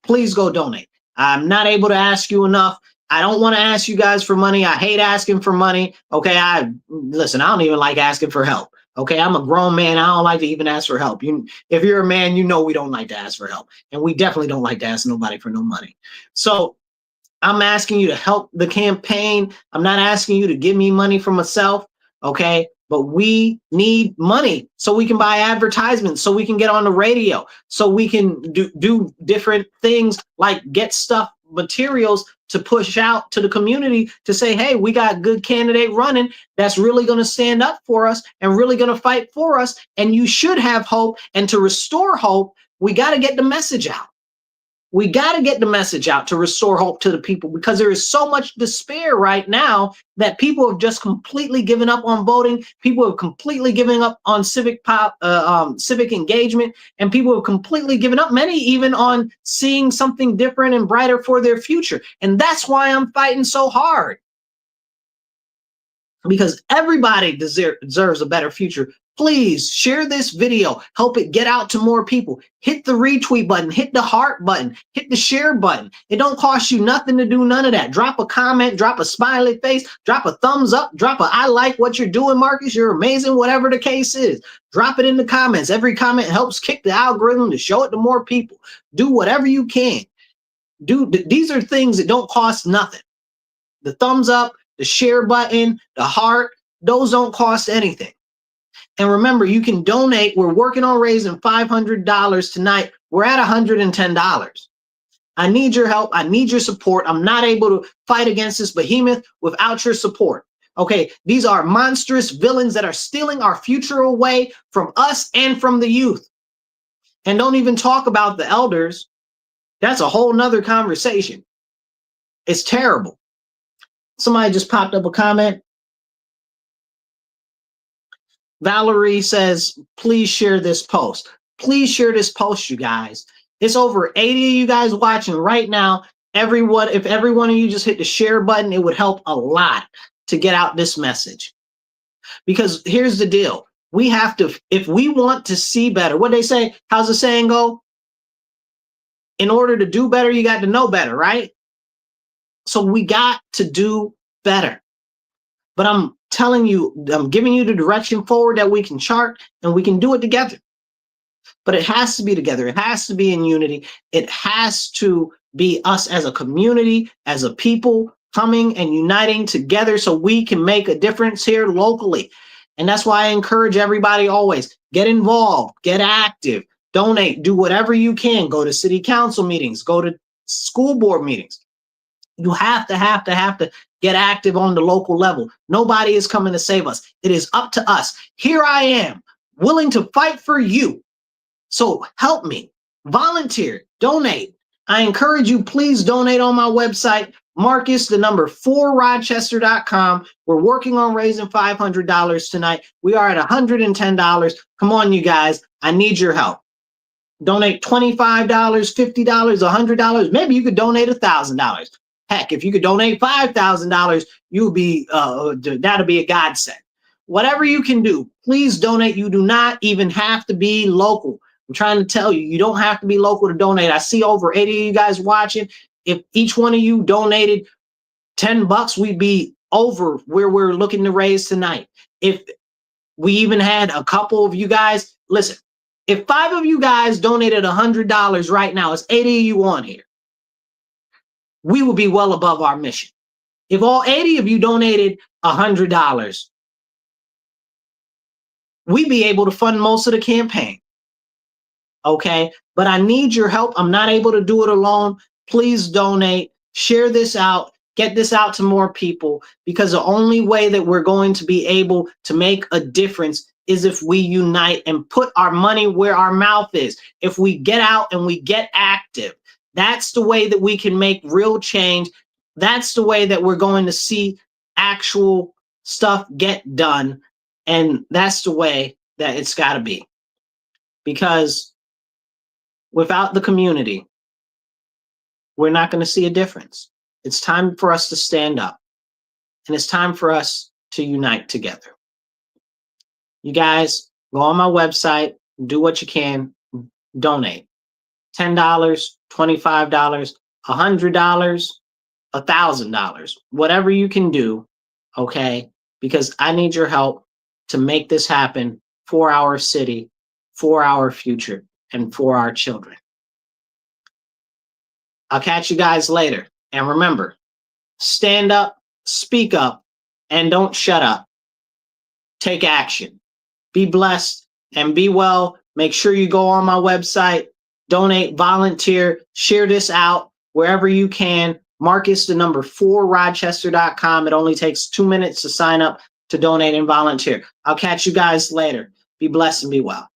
Speaker 1: Please go donate. I'm not able to ask you enough. I don't want to ask you guys for money. I hate asking for money. Okay, listen, I don't even like asking for help. Okay, I'm a grown man. I don't like to even ask for help. If you're a man, you know we don't like to ask for help. And we definitely don't like to ask nobody for no money. So I'm asking you to help the campaign. I'm not asking you to give me money for myself. Okay, but we need money so we can buy advertisements, so we can get on the radio, so we can do different things like get materials to push out to the community to say, hey, we got a good candidate running that's really going to stand up for us and really going to fight for us. And you should have hope. And to restore hope, we got to get the message out. We got to get the message out to restore hope to the people, because there is so much despair right now that people have just completely given up on voting. People have completely given up on civic engagement, and people have completely given up, many even on seeing something different and brighter for their future. And that's why I'm fighting so hard, because everybody deserves a better future, Please share this video. Help it get out to more people. Hit the retweet button. Hit the heart button. Hit the share button. It don't cost you nothing to do none of that. Drop a comment. Drop a smiley face. Drop a thumbs up. Drop a I like what you're doing, Marcus. You're amazing, whatever the case is. Drop it in the comments. Every comment helps kick the algorithm to show it to more people. Do whatever you can. These are things that don't cost nothing. The thumbs up, the share button, the heart, those don't cost anything. And remember, you can donate. We're working on raising $500 tonight. We're at $110. I need your help. I need your support. I'm not able to fight against this behemoth without your support. Okay, these are monstrous villains that are stealing our future away from us and from the youth. And don't even talk about the elders. That's a whole nother conversation. It's terrible. Somebody just popped up a comment. Valerie says, please share this post. Please share this post, you guys. It's over 80 of you guys watching right now. If every one of you just hit the share button, it would help a lot to get out this message. Because here's the deal. We have to, if we want to see better, what they say, how's the saying go? In order to do better, you got to know better, right? So we got to do better. But I'm telling you, I'm giving you the direction forward that we can chart, and we can do it together. But it has to be together. It has to be in unity. It has to be us as a community, as a people, coming and uniting together so we can make a difference here locally. And that's why I encourage everybody always, get involved, get active, donate, do whatever you can. Go to city council meetings, go to school board meetings. You have to get active on the local level. Nobody is coming to save us. It is up to us. Here I am, willing to fight for you. So help me, volunteer, donate. I encourage you, please donate on my website, Marcus, the number 4Rochester.com. We're working on raising $500 tonight. We are at $110. Come on, you guys. I need your help. Donate $25, $50, $100. Maybe you could donate $1,000. Heck, if you could donate $5,000, you'll be that'll be a godsend. Whatever you can do, please donate. You do not even have to be local. I'm trying to tell you, you don't have to be local to donate. I see over 80 of you guys watching. If each one of you donated $10, we'd be over where we're looking to raise tonight. If we even had a couple of you guys, listen, if 5 of you guys donated $100 right now, it's 80 of you on here. We will be well above our mission. If all 80 of you donated $100, we'd be able to fund most of the campaign. Okay, but I need your help. I'm not able to do it alone. Please donate, share this out, get this out to more people, because the only way that we're going to be able to make a difference is if we unite and put our money where our mouth is. If we get out and we get active, that's the way that we can make real change. That's the way that we're going to see actual stuff get done. And that's the way that it's got to be. Because without the community, we're not going to see a difference. It's time for us to stand up. And it's time for us to unite together. You guys, go on my website, do what you can, donate. $10, $25, $100, $1,000, whatever you can do, okay? Because I need your help to make this happen for our city, for our future, and for our children. I'll catch you guys later. And remember, stand up, speak up, and don't shut up. Take action. Be blessed and be well. Make sure you go on my website, donate, volunteer, share this out wherever you can. Marcus, the number 4Rochester.com. It only takes 2 minutes to sign up to donate and volunteer. I'll catch you guys later. Be blessed and be well.